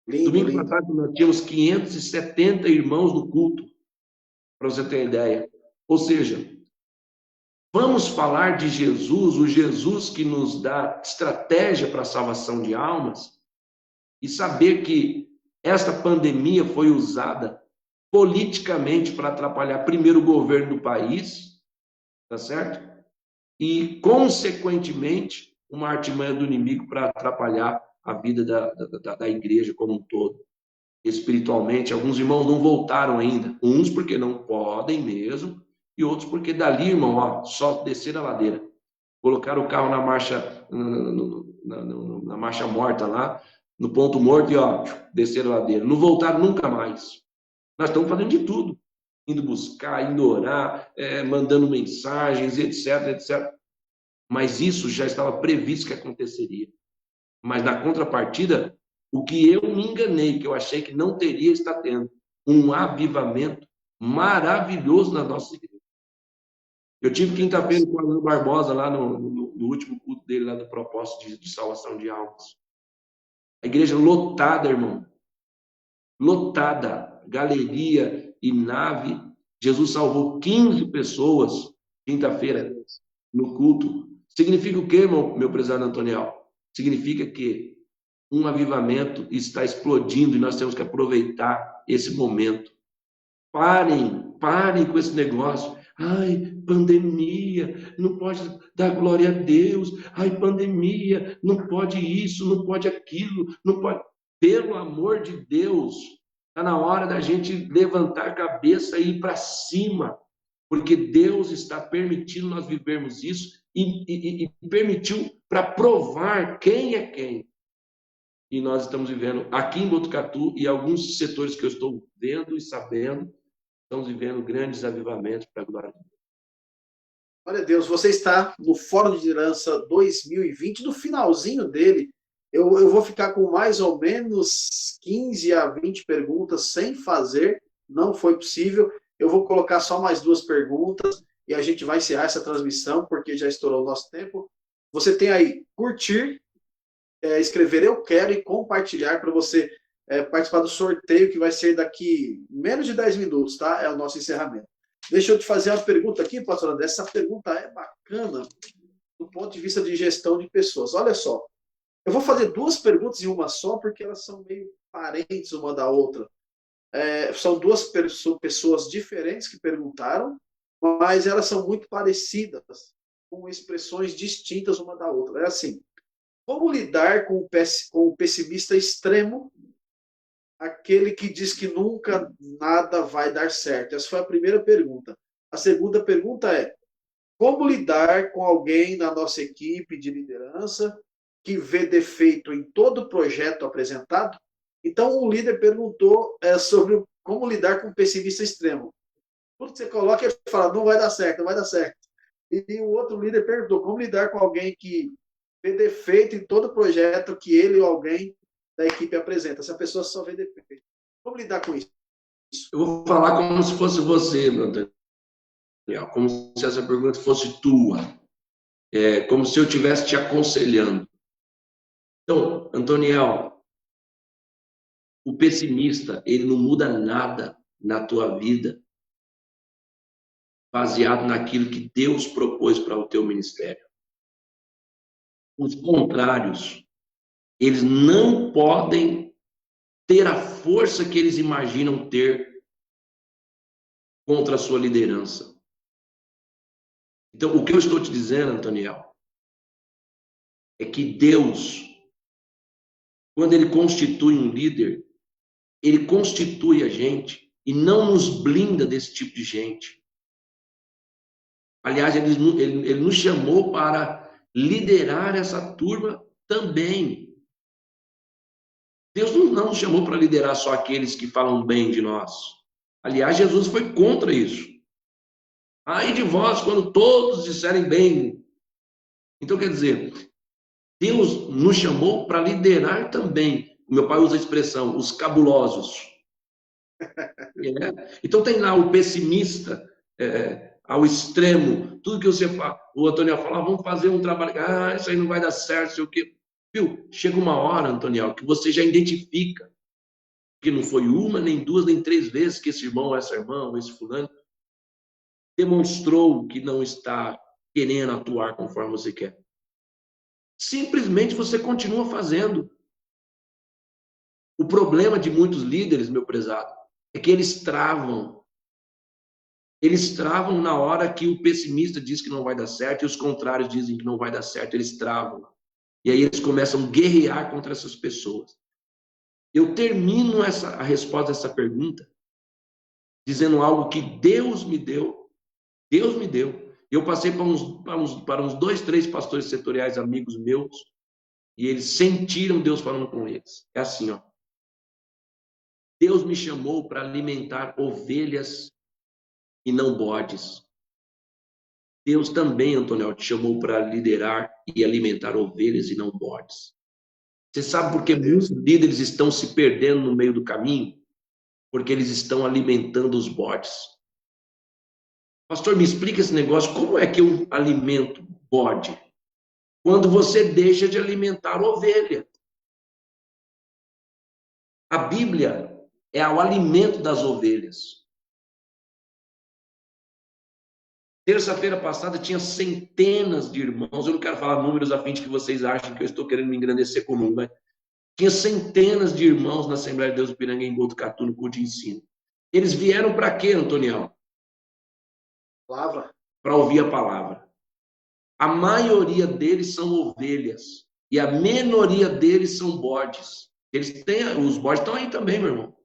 Domingo passado nós tínhamos 570 irmãos no culto, para você ter uma ideia. Ou seja, vamos falar de Jesus, o Jesus que nos dá estratégia para a salvação de almas, e saber que esta pandemia foi usada politicamente para atrapalhar primeiro o governo do país, tá certo? E, consequentemente, uma artimanha do inimigo para atrapalhar a vida da igreja como um todo. Espiritualmente, alguns irmãos não voltaram ainda, uns porque não podem mesmo, e outros porque dali, irmão, ó, só descer a ladeira, colocaram o carro na marcha, na marcha morta lá, no ponto morto, e ó, desceram a ladeira, não voltaram nunca mais. Nós estamos fazendo de tudo, indo buscar, indo orar, mandando mensagens, etc, etc. Mas isso já estava previsto que aconteceria. Mas na contrapartida, o que eu me enganei, que eu achei que não teria, está tendo. um avivamento maravilhoso na nossa igreja. Eu tive quinta-feira com o Arnaldo Barbosa lá no último culto dele, lá do propósito de salvação de almas. A igreja lotada, irmão. Lotada. Galeria e nave. Jesus salvou 15 pessoas quinta-feira no culto. Significa o quê, meu prezado Antoniel? Significa que um avivamento está explodindo e nós temos que aproveitar esse momento. Parem com esse negócio. Ai, pandemia, não pode dar glória a Deus. Ai, pandemia, não pode isso, não pode aquilo, não pode. Pelo amor de Deus, está na hora da gente levantar a cabeça e ir para cima, porque Deus está permitindo nós vivermos isso e permitiu para provar quem é quem. E nós estamos vivendo aqui em Botucatu e alguns setores que eu estou vendo e sabendo, estamos vivendo grandes avivamentos para a glória de Deus. Olha, Deus, você está no Fórum de Liderança 2020, no finalzinho dele. Eu vou ficar com mais ou menos 15 a 20 perguntas sem fazer, não foi possível. Eu vou colocar só mais 2 perguntas e a gente vai encerrar essa transmissão, porque já estourou o nosso tempo. Você tem aí curtir, escrever eu quero e compartilhar para você participar do sorteio que vai ser daqui menos de 10 minutos, tá? É o nosso encerramento. Deixa eu te fazer uma pergunta aqui, pastor André. Essa pergunta é bacana do ponto de vista de gestão de pessoas. Olha só, eu vou fazer 2 perguntas em uma só, porque elas são meio parentes uma da outra. São 2 pessoas diferentes que perguntaram, mas elas são muito parecidas, com expressões distintas uma da outra. É assim, como lidar com o pessimista extremo, aquele que diz que nunca nada vai dar certo? Essa foi a primeira pergunta. A segunda pergunta é, como lidar com alguém na nossa equipe de liderança que vê defeito em todo projeto apresentado? Então, um líder perguntou sobre como lidar com o pessimista extremo. Tudo que você coloca, ele fala, não vai dar certo, não vai dar certo. E o outro líder perguntou como lidar com alguém que vê defeito em todo projeto que ele ou alguém da equipe apresenta. Essa pessoa só vê defeito. Como lidar com isso? Eu vou falar como se fosse você, meu Daniel, como se essa pergunta fosse tua. Como se eu estivesse te aconselhando. Então, Antoniel, o pessimista, ele não muda nada na tua vida baseado naquilo que Deus propôs para o teu ministério. Os contrários, eles não podem ter a força que eles imaginam ter contra a sua liderança. Então, o que eu estou te dizendo, Antoniel, é que Deus, quando Ele constitui um líder, Ele constitui a gente e não nos blinda desse tipo de gente. Aliás, Ele nos chamou para liderar essa turma também. Deus não nos chamou para liderar só aqueles que falam bem de nós. Aliás, Jesus foi contra isso. Ai de vós, quando todos disserem bem. Então, quer dizer, Deus nos chamou para liderar também. O meu pai usa a expressão, os cabulosos. Então, tem lá o pessimista, ao extremo. Tudo que você fala, o Antônio fala, vamos fazer um trabalho. Isso aí não vai dar certo, sei o quê. Viu? Chega uma hora, Antoniel, que você já identifica que não foi uma, nem 2, nem 3 vezes que esse irmão, ou essa irmã, ou esse fulano demonstrou que não está querendo atuar conforme você quer. Simplesmente você continua fazendo. O problema de muitos líderes, meu prezado, é que eles travam. Eles travam na hora que o pessimista diz que não vai dar certo e os contrários dizem que não vai dar certo, eles travam. E aí eles começam a guerrear contra essas pessoas. Eu termino a resposta a essa pergunta dizendo algo que Deus me deu. Deus me deu. Eu passei para uns 2, 3 pastores setoriais, amigos meus, e eles sentiram Deus falando com eles. É assim, ó. Deus me chamou para alimentar ovelhas e não bodes. Deus também, Antônio, te chamou para liderar e alimentar ovelhas e não bodes. Você sabe por que muitos líderes estão se perdendo no meio do caminho? porque eles estão alimentando os bodes. Pastor, me explica esse negócio, como é que eu alimento bode? Quando você deixa de alimentar ovelha. A Bíblia é o alimento das ovelhas. Terça-feira passada tinha centenas de irmãos, eu não quero falar números a fim de que vocês achem que eu estou querendo me engrandecer com o número, mas tinha centenas de irmãos na Assembleia de Deus do Piranga em Botucatu, no culto de ensino. Eles vieram para quê, Antoniel? Palavra. Para ouvir a palavra. A maioria deles são ovelhas e a minoria deles são bodes. Os bodes estão aí também, meu irmão.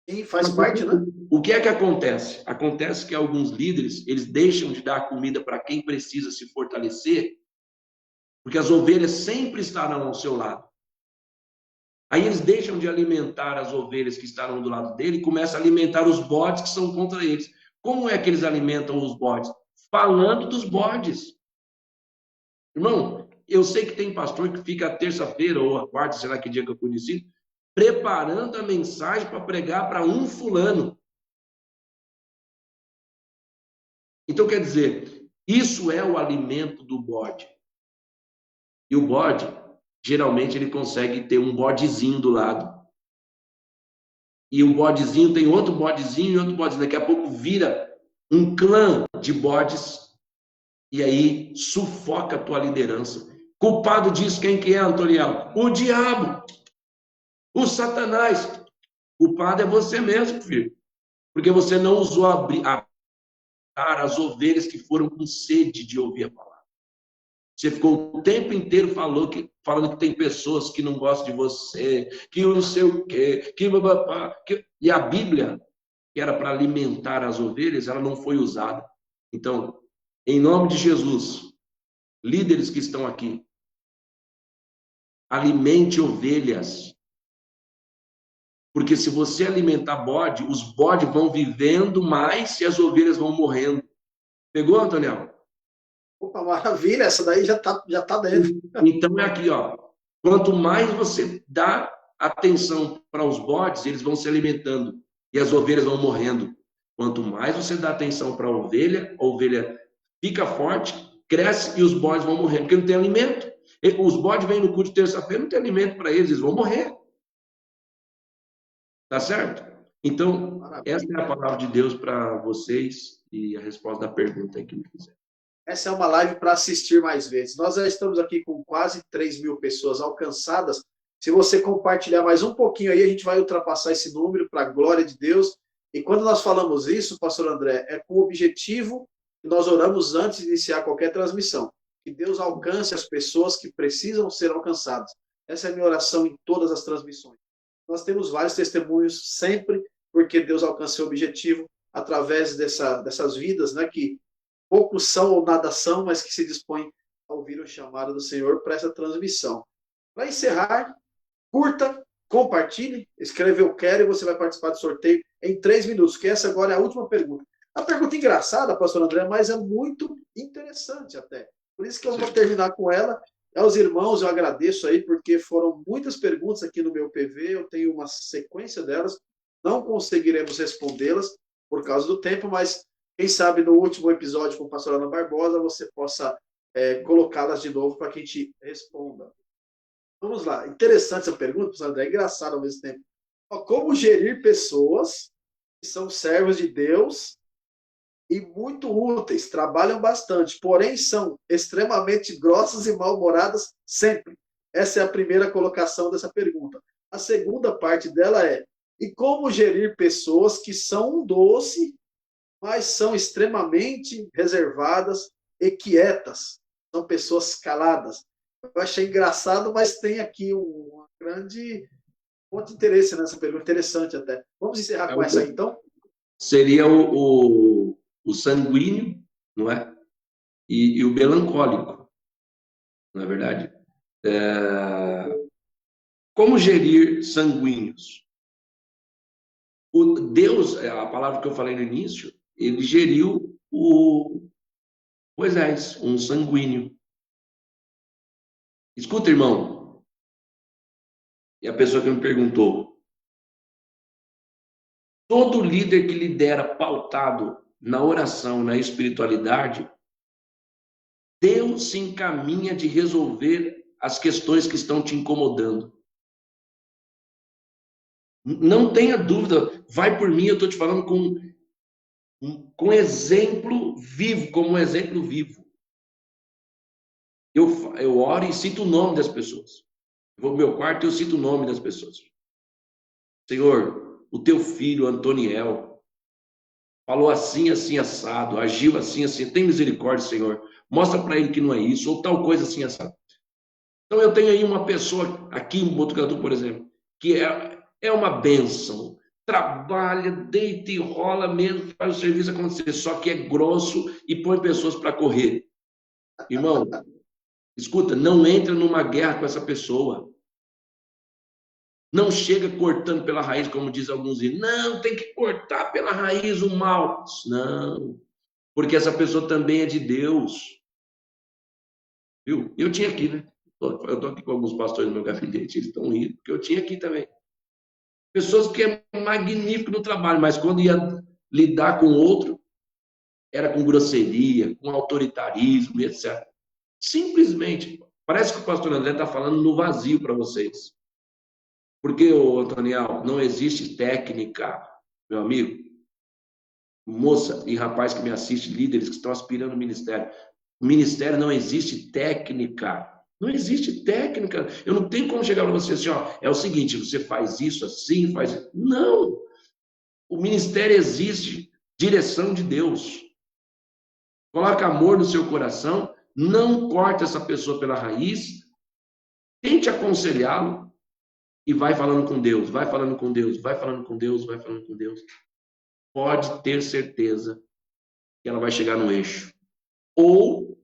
Sim, faz parte, né? O que é que acontece? Acontece que alguns líderes, eles deixam de dar comida para quem precisa se fortalecer, porque as ovelhas sempre estarão ao seu lado. Aí eles deixam de alimentar as ovelhas que estarão do lado dele e começam a alimentar os bodes que são contra eles. Como é que eles alimentam os bodes? Falando dos bodes. Irmão, eu sei que tem pastor que fica a terça-feira ou a quarta, sei lá que dia que eu conheci, preparando a mensagem para pregar para um fulano. Então, quer dizer, isso é o alimento do bode. E o bode, geralmente, ele consegue ter um bodezinho do lado. E o bodezinho tem outro bodezinho e outro bodezinho. Daqui a pouco vira um clã de bodes e aí sufoca a tua liderança. Culpado disso, quem que é, Antoniel? O diabo. O Satanás. Culpado é você mesmo, filho. Porque você não usou as ovelhas que foram com sede de ouvir a palavra. Você ficou o tempo inteiro falando que tem pessoas que não gostam de você, que não sei o quê, e a Bíblia, que era para alimentar as ovelhas, ela não foi usada. Então, em nome de Jesus, líderes que estão aqui, alimente ovelhas. Porque se você alimentar bode, os bodes vão vivendo mais e as ovelhas vão morrendo. Pegou, Antoniel? Opa, maravilha, essa daí já tá dentro. Então é aqui, ó. Quanto mais você dá atenção para os bodes, eles vão se alimentando e as ovelhas vão morrendo. Quanto mais você dá atenção para a ovelha fica forte, cresce e os bodes vão morrendo, porque não tem alimento. Os bodes vêm no culto de terça-feira, não tem alimento para eles, eles vão morrer. Tá certo? Então, essa é a palavra de Deus para vocês e a resposta da pergunta aí que me fizeram. Essa é uma live para assistir mais vezes. Nós já estamos aqui com quase 3.000 pessoas alcançadas. Se você compartilhar mais um pouquinho aí, a gente vai ultrapassar esse número para a glória de Deus. E quando nós falamos isso, pastor André, é com o objetivo que nós oramos antes de iniciar qualquer transmissão. Que Deus alcance as pessoas que precisam ser alcançadas. Essa é a minha oração em todas as transmissões. Nós temos vários testemunhos sempre, porque Deus alcança o objetivo através dessas vidas, né, que poucos são ou nada são, mas que se dispõem a ouvir o chamado do Senhor para essa transmissão. Para encerrar, curta, compartilhe, escreva eu quero e você vai participar do sorteio em 3 minutos, que essa agora é a última pergunta. A pergunta engraçada, pastor André, mas é muito interessante até. Por isso que eu vou terminar com ela. Aos irmãos, eu agradeço aí, porque foram muitas perguntas aqui no meu PV, eu tenho uma sequência delas, não conseguiremos respondê-las por causa do tempo, mas quem sabe no último episódio com a pastora Ana Barbosa você possa colocá-las de novo para que a gente responda. Vamos lá. Interessante essa pergunta, pastor André, é engraçado ao mesmo tempo. Como gerir pessoas que são servos de Deus e muito úteis, trabalham bastante, porém são extremamente grossas e mal-humoradas sempre? Essa é a primeira colocação dessa pergunta. A segunda parte dela é: e como gerir pessoas que são um doce, mas são extremamente reservadas e quietas? São pessoas caladas. Eu achei engraçado, mas tem aqui um grande ponto de interesse nessa pergunta, interessante até. Vamos encerrar com essa aí, então? Seria o sanguíneo, não é? E o melancólico, não é verdade? Como gerir sanguíneos? O Deus, a palavra que eu falei no início, ele geriu o Moisés, um sanguíneo. Escuta, irmão, e a pessoa que me perguntou, Todo líder que lidera pautado na oração, na espiritualidade, Deus se encaminha de resolver as questões que estão te incomodando. Não tenha dúvida, vai por mim, eu estou te falando com exemplo vivo, como um exemplo vivo. Eu oro e cito o nome das pessoas. Eu vou pro meu quarto e eu cito o nome das pessoas. Senhor, o teu filho Antoniel falou assim, assim, assado, agiu assim, assim. Tem misericórdia, Senhor. Mostra para ele que não é isso, ou tal coisa assim, assado. Então eu tenho aí uma pessoa aqui em Botucatu, por exemplo, que é uma bênção. Trabalha, deita e rola mesmo, faz o serviço acontecer, só que é grosso e põe pessoas para correr. Irmão, escuta, não entra numa guerra com essa pessoa. Não chega cortando pela raiz, como diz alguns. Não, tem que cortar pela raiz o mal. Não, porque essa pessoa também é de Deus. Viu? Eu tinha aqui, né? Eu estou aqui com alguns pastores no meu gabinete, eles estão rindo, porque eu tinha aqui também. Pessoas que é magnífico no trabalho, mas quando ia lidar com outro, era com grosseria, com autoritarismo, etc. Simplesmente, parece que o pastor André está falando no vazio para vocês. Porque, ô, Antoniel, não existe técnica, meu amigo, moça e rapaz que me assiste, líderes que estão aspirando ao ministério. O ministério não existe técnica. Não existe técnica. Eu não tenho como chegar para você assim, ó, é o seguinte, você faz isso assim, faz isso. Não. O ministério existe direção de Deus. Coloca amor no seu coração, não corta essa pessoa pela raiz, tente aconselhá-lo e vai falando com Deus, vai falando com Deus, vai falando com Deus, vai falando com Deus. Pode ter certeza que ela vai chegar no eixo. Ou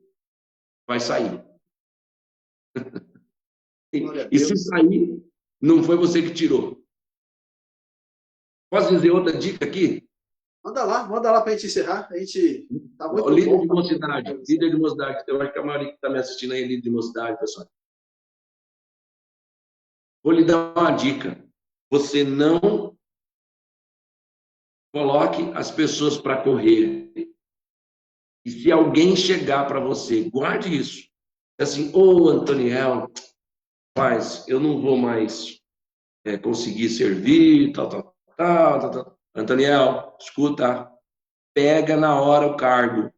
vai sair. E se sair, não foi você que tirou. Posso dizer outra dica aqui? Manda lá para a gente encerrar. A gente tá muito líder bom. De mocidade, líder de mocidade. Eu acho que a maioria que está me assistindo aí é líder de mocidade, pessoal. Vou lhe dar uma dica. Você não coloque as pessoas para correr. E se alguém chegar para você, guarde isso. Assim, ô Antoniel, rapaz, eu não vou mais conseguir servir, tal. Antoniel, escuta, pega na hora o cargo.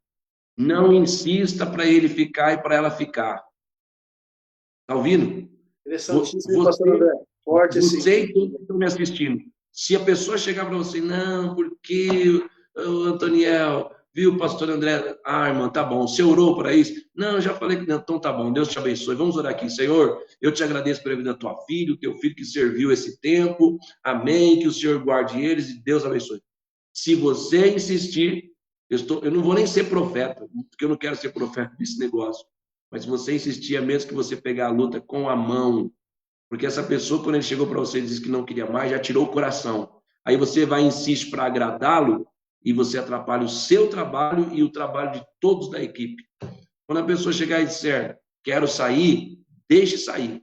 Não insista para ele ficar e para ela ficar. Tá ouvindo? Interessantíssimo, pastor André. Forte assim. Você e todos que estão me assistindo. Se a pessoa chegar para você, não, porque, Antoniel, viu, pastor André? Ah, irmã, tá bom. Você orou para isso? Não, já falei que não. Então tá bom, Deus te abençoe. Vamos orar aqui. Senhor, eu te agradeço pela vida da tua filha, o teu filho que serviu esse tempo. Amém. Que o Senhor guarde eles e Deus abençoe. Se você insistir, eu não vou nem ser profeta, porque eu não quero ser profeta desse negócio. Mas se você insistir, é mesmo que você pegar a luta com a mão. Porque essa pessoa, quando ele chegou para você e disse que não queria mais, já tirou o coração. Aí você vai e insiste para agradá-lo e você atrapalha o seu trabalho e o trabalho de todos da equipe. Quando a pessoa chegar e disser, quero sair, deixe sair.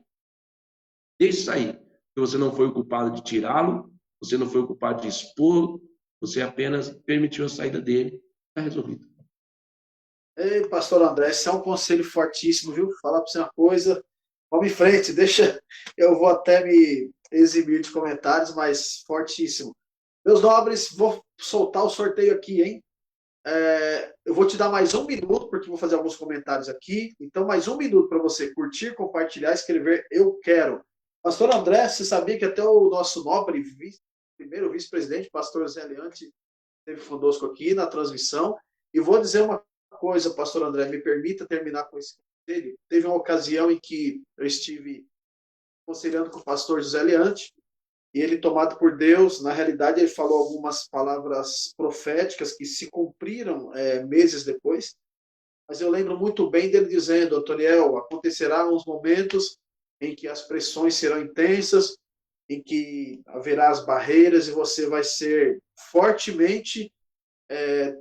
Deixe sair. Porque você não foi o culpado de tirá-lo, você não foi o culpado de expô-lo, você apenas permitiu a saída dele. Está resolvido. Ei, pastor André, esse é um conselho fortíssimo, viu? Falar para você uma coisa. Vamos em frente, deixa. Eu vou até me exibir de comentários, mas fortíssimo. Meus nobres, vou soltar o sorteio aqui, hein? Eu vou te dar mais 1 minuto, porque vou fazer alguns comentários aqui. Então, mais 1 minuto para você curtir, compartilhar, escrever Eu Quero. Pastor André, você sabia que até o nosso nobre primeiro vice-presidente, pastor Zé Leante, esteve conosco aqui na transmissão. E vou dizer uma coisa, pastor André, me permita terminar com esse conselho. Teve uma ocasião em que eu estive aconselhando com o pastor José Leante, e ele, tomado por Deus, na realidade, ele falou algumas palavras proféticas que se cumpriram meses depois, mas eu lembro muito bem dele dizendo, Antoniel, acontecerá uns momentos em que as pressões serão intensas, em que haverá as barreiras e você vai ser fortemente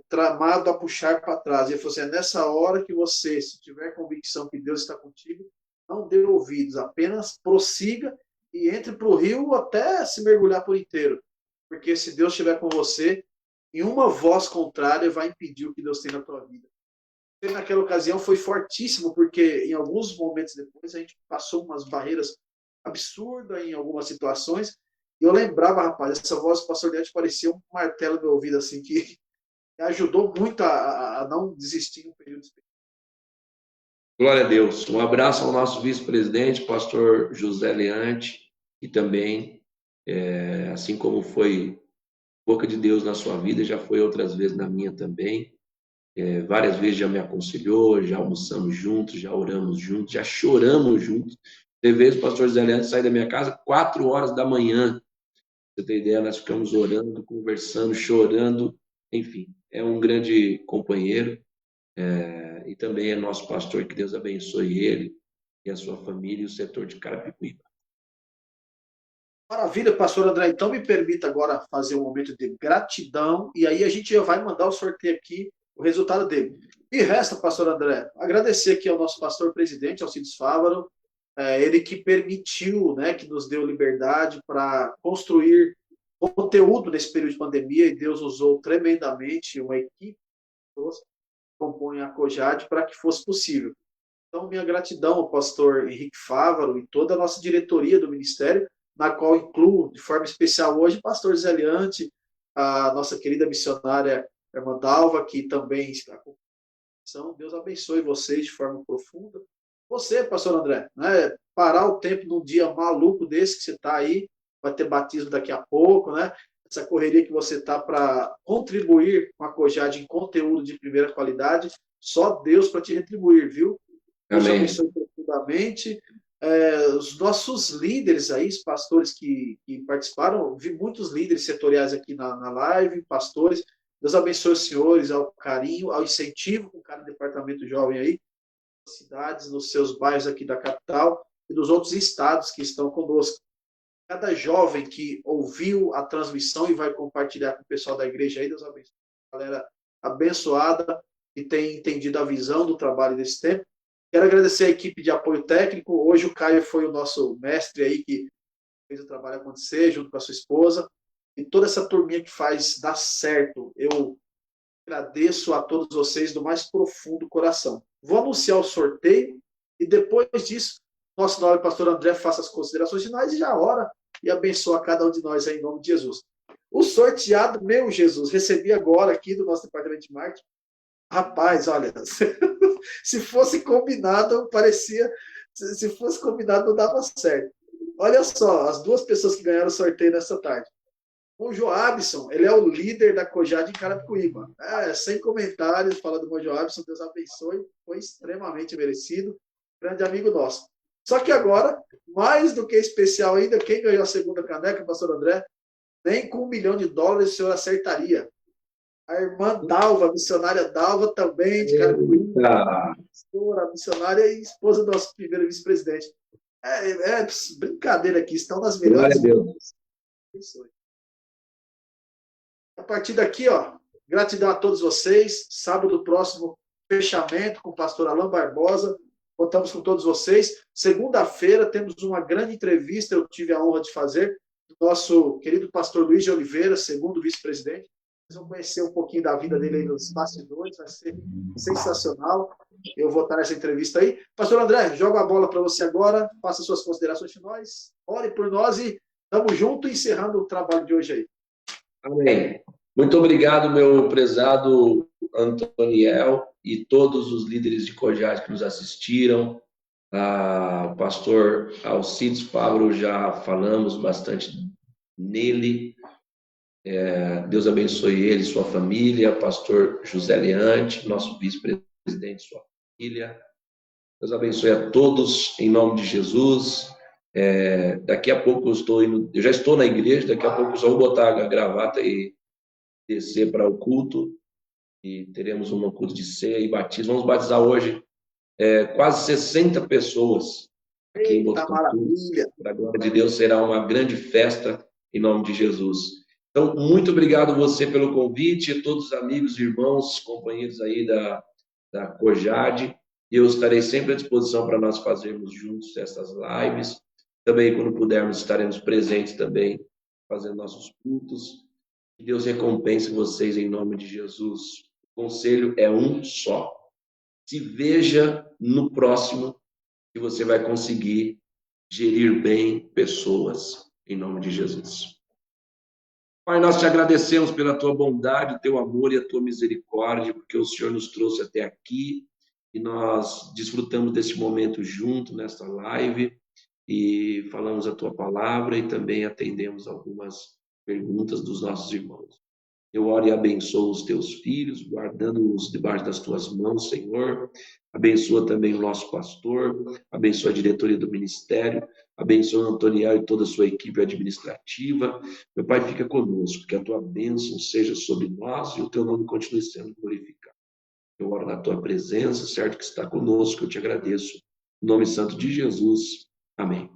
tramado a puxar para trás. E ele falou assim, é nessa hora que você, se tiver convicção que Deus está contigo, não dê ouvidos, apenas prossiga e entre para o rio até se mergulhar por inteiro. porque se Deus estiver com você, nenhuma voz contrária vai impedir o que Deus tem na tua vida. E naquela ocasião foi fortíssimo, porque em alguns momentos depois a gente passou umas barreiras absurdas em algumas situações, e eu lembrava, rapaz, essa voz do pastor Neto parecia um martelo no meu ouvido, assim, que me ajudou muito a não desistir no período de. Glória a Deus. Um abraço ao nosso vice-presidente, pastor José Leante, que também, assim como foi boca de Deus na sua vida, já foi outras vezes na minha também. Várias vezes já me aconselhou, já almoçamos juntos, já oramos juntos, já choramos juntos. Teve vezes o pastor José Leante sair da minha casa 4 horas da manhã. Pra você ter ideia, nós ficamos orando, conversando, chorando. Enfim, é um grande companheiro. E também é nosso pastor, que Deus abençoe ele e a sua família e o setor de Carapicuíba. Maravilha, pastor André. Então me permita agora fazer um momento de gratidão e aí a gente já vai mandar o sorteio aqui, o resultado dele. E resta, pastor André, agradecer aqui ao nosso pastor presidente, Alcides Fávaro, ele que permitiu, né, que nos deu liberdade para construir conteúdo nesse período de pandemia, e Deus usou tremendamente uma equipe de pessoas que compõem a COJAD para que fosse possível. Então, minha gratidão ao pastor Henrique Fávaro e toda a nossa diretoria do ministério, na qual incluo de forma especial hoje o pastor Zé Leante, a nossa querida missionária irmã Dalva, que também está com missão. Deus abençoe vocês de forma profunda. Você, pastor André, né, parar o tempo num dia maluco desse que você está aí, vai ter batismo daqui a pouco, né? Essa correria que você está para contribuir com a COJAD em conteúdo de primeira qualidade, só Deus para te retribuir, viu? Deus te abençoe profundamente. Os nossos líderes aí, os pastores que participaram, vi muitos líderes setoriais aqui na live, pastores. Deus abençoe os senhores, ao carinho, ao incentivo com cada departamento jovem aí, nas cidades, nos seus bairros aqui da capital e dos outros estados que estão conosco. Cada jovem que ouviu a transmissão e vai compartilhar com o pessoal da igreja aí, Deus abençoe. Galera abençoada que tem entendido a visão do trabalho desse tempo. Quero agradecer a equipe de apoio técnico. Hoje o Caio foi o nosso mestre aí que fez o trabalho acontecer junto com a sua esposa. E toda essa turminha que faz dar certo. Eu agradeço a todos vocês do mais profundo coração. Vou anunciar o sorteio e depois disso, nosso nobre pastor André faça as considerações finais e já ora e abençoa cada um de nós aí em nome de Jesus. O sorteado, meu Jesus, recebi agora aqui do nosso departamento de marketing. Rapaz, olha, se fosse combinado, parecia. Se fosse combinado, não dava certo. Olha só, as duas pessoas que ganharam o sorteio nessa tarde. O Joabson, ele é o líder da COJAD em Carapicuíba. Sem comentários, falar do Joabson, Deus abençoe, foi extremamente merecido. Grande amigo nosso. Só que agora, mais do que especial ainda, quem ganhou a segunda caneca, pastor André, nem com $1 milhão o senhor acertaria. A irmã Dalva, a missionária Dalva também, de Carapicuíba. A missionária e esposa do nosso primeiro vice-presidente. Brincadeira aqui, estão nas melhores. A partir daqui, ó, gratidão a todos vocês. Sábado próximo, fechamento com o pastor Alain Barbosa. Contamos com todos vocês. Segunda-feira temos uma grande entrevista, eu tive a honra de fazer, do nosso querido pastor Luiz de Oliveira, segundo vice-presidente. Vocês vão conhecer um pouquinho da vida dele aí nos bastidores, vai ser sensacional. Eu vou estar nessa entrevista aí. Pastor André, jogo a bola para você agora, faça suas considerações finais, ore por nós e estamos juntos encerrando o trabalho de hoje aí. Amém. Muito obrigado, meu prezado Antoniel e todos os líderes de COJAD que nos assistiram. O pastor Alcides Fávaro, já falamos bastante nele. Deus abençoe ele, sua família. Pastor José Leante, nosso vice-presidente, sua família. Deus abençoe a todos, em nome de Jesus. Daqui a pouco eu já estou na igreja, daqui a pouco eu só vou botar a gravata e descer para o culto. E teremos um culto de ceia e batismo. Vamos batizar hoje quase 60 pessoas aqui em Botucatu. Para a glória de Deus, será uma grande festa em nome de Jesus. Então, muito obrigado você pelo convite, todos os amigos, irmãos, companheiros aí da COJAD. Eu estarei sempre à disposição para nós fazermos juntos essas lives. Também, quando pudermos, estaremos presentes também fazendo nossos cultos. Que Deus recompense vocês em nome de Jesus. O conselho é um só. Se veja no próximo que você vai conseguir gerir bem pessoas em nome de Jesus. Pai, nós te agradecemos pela tua bondade, teu amor e a tua misericórdia, porque o Senhor nos trouxe até aqui e nós desfrutamos desse momento junto nesta live e falamos a tua palavra e também atendemos algumas perguntas dos nossos irmãos. Eu oro e abençoo os teus filhos, guardando-os debaixo das tuas mãos, Senhor. Abençoa também o nosso pastor, abençoa a diretoria do ministério, abençoa o Antoniel e toda a sua equipe administrativa. Meu Pai, fica conosco, que a tua bênção seja sobre nós e o teu nome continue sendo glorificado. Eu oro na tua presença, certo que está conosco, eu te agradeço. Em nome santo de Jesus. Amém.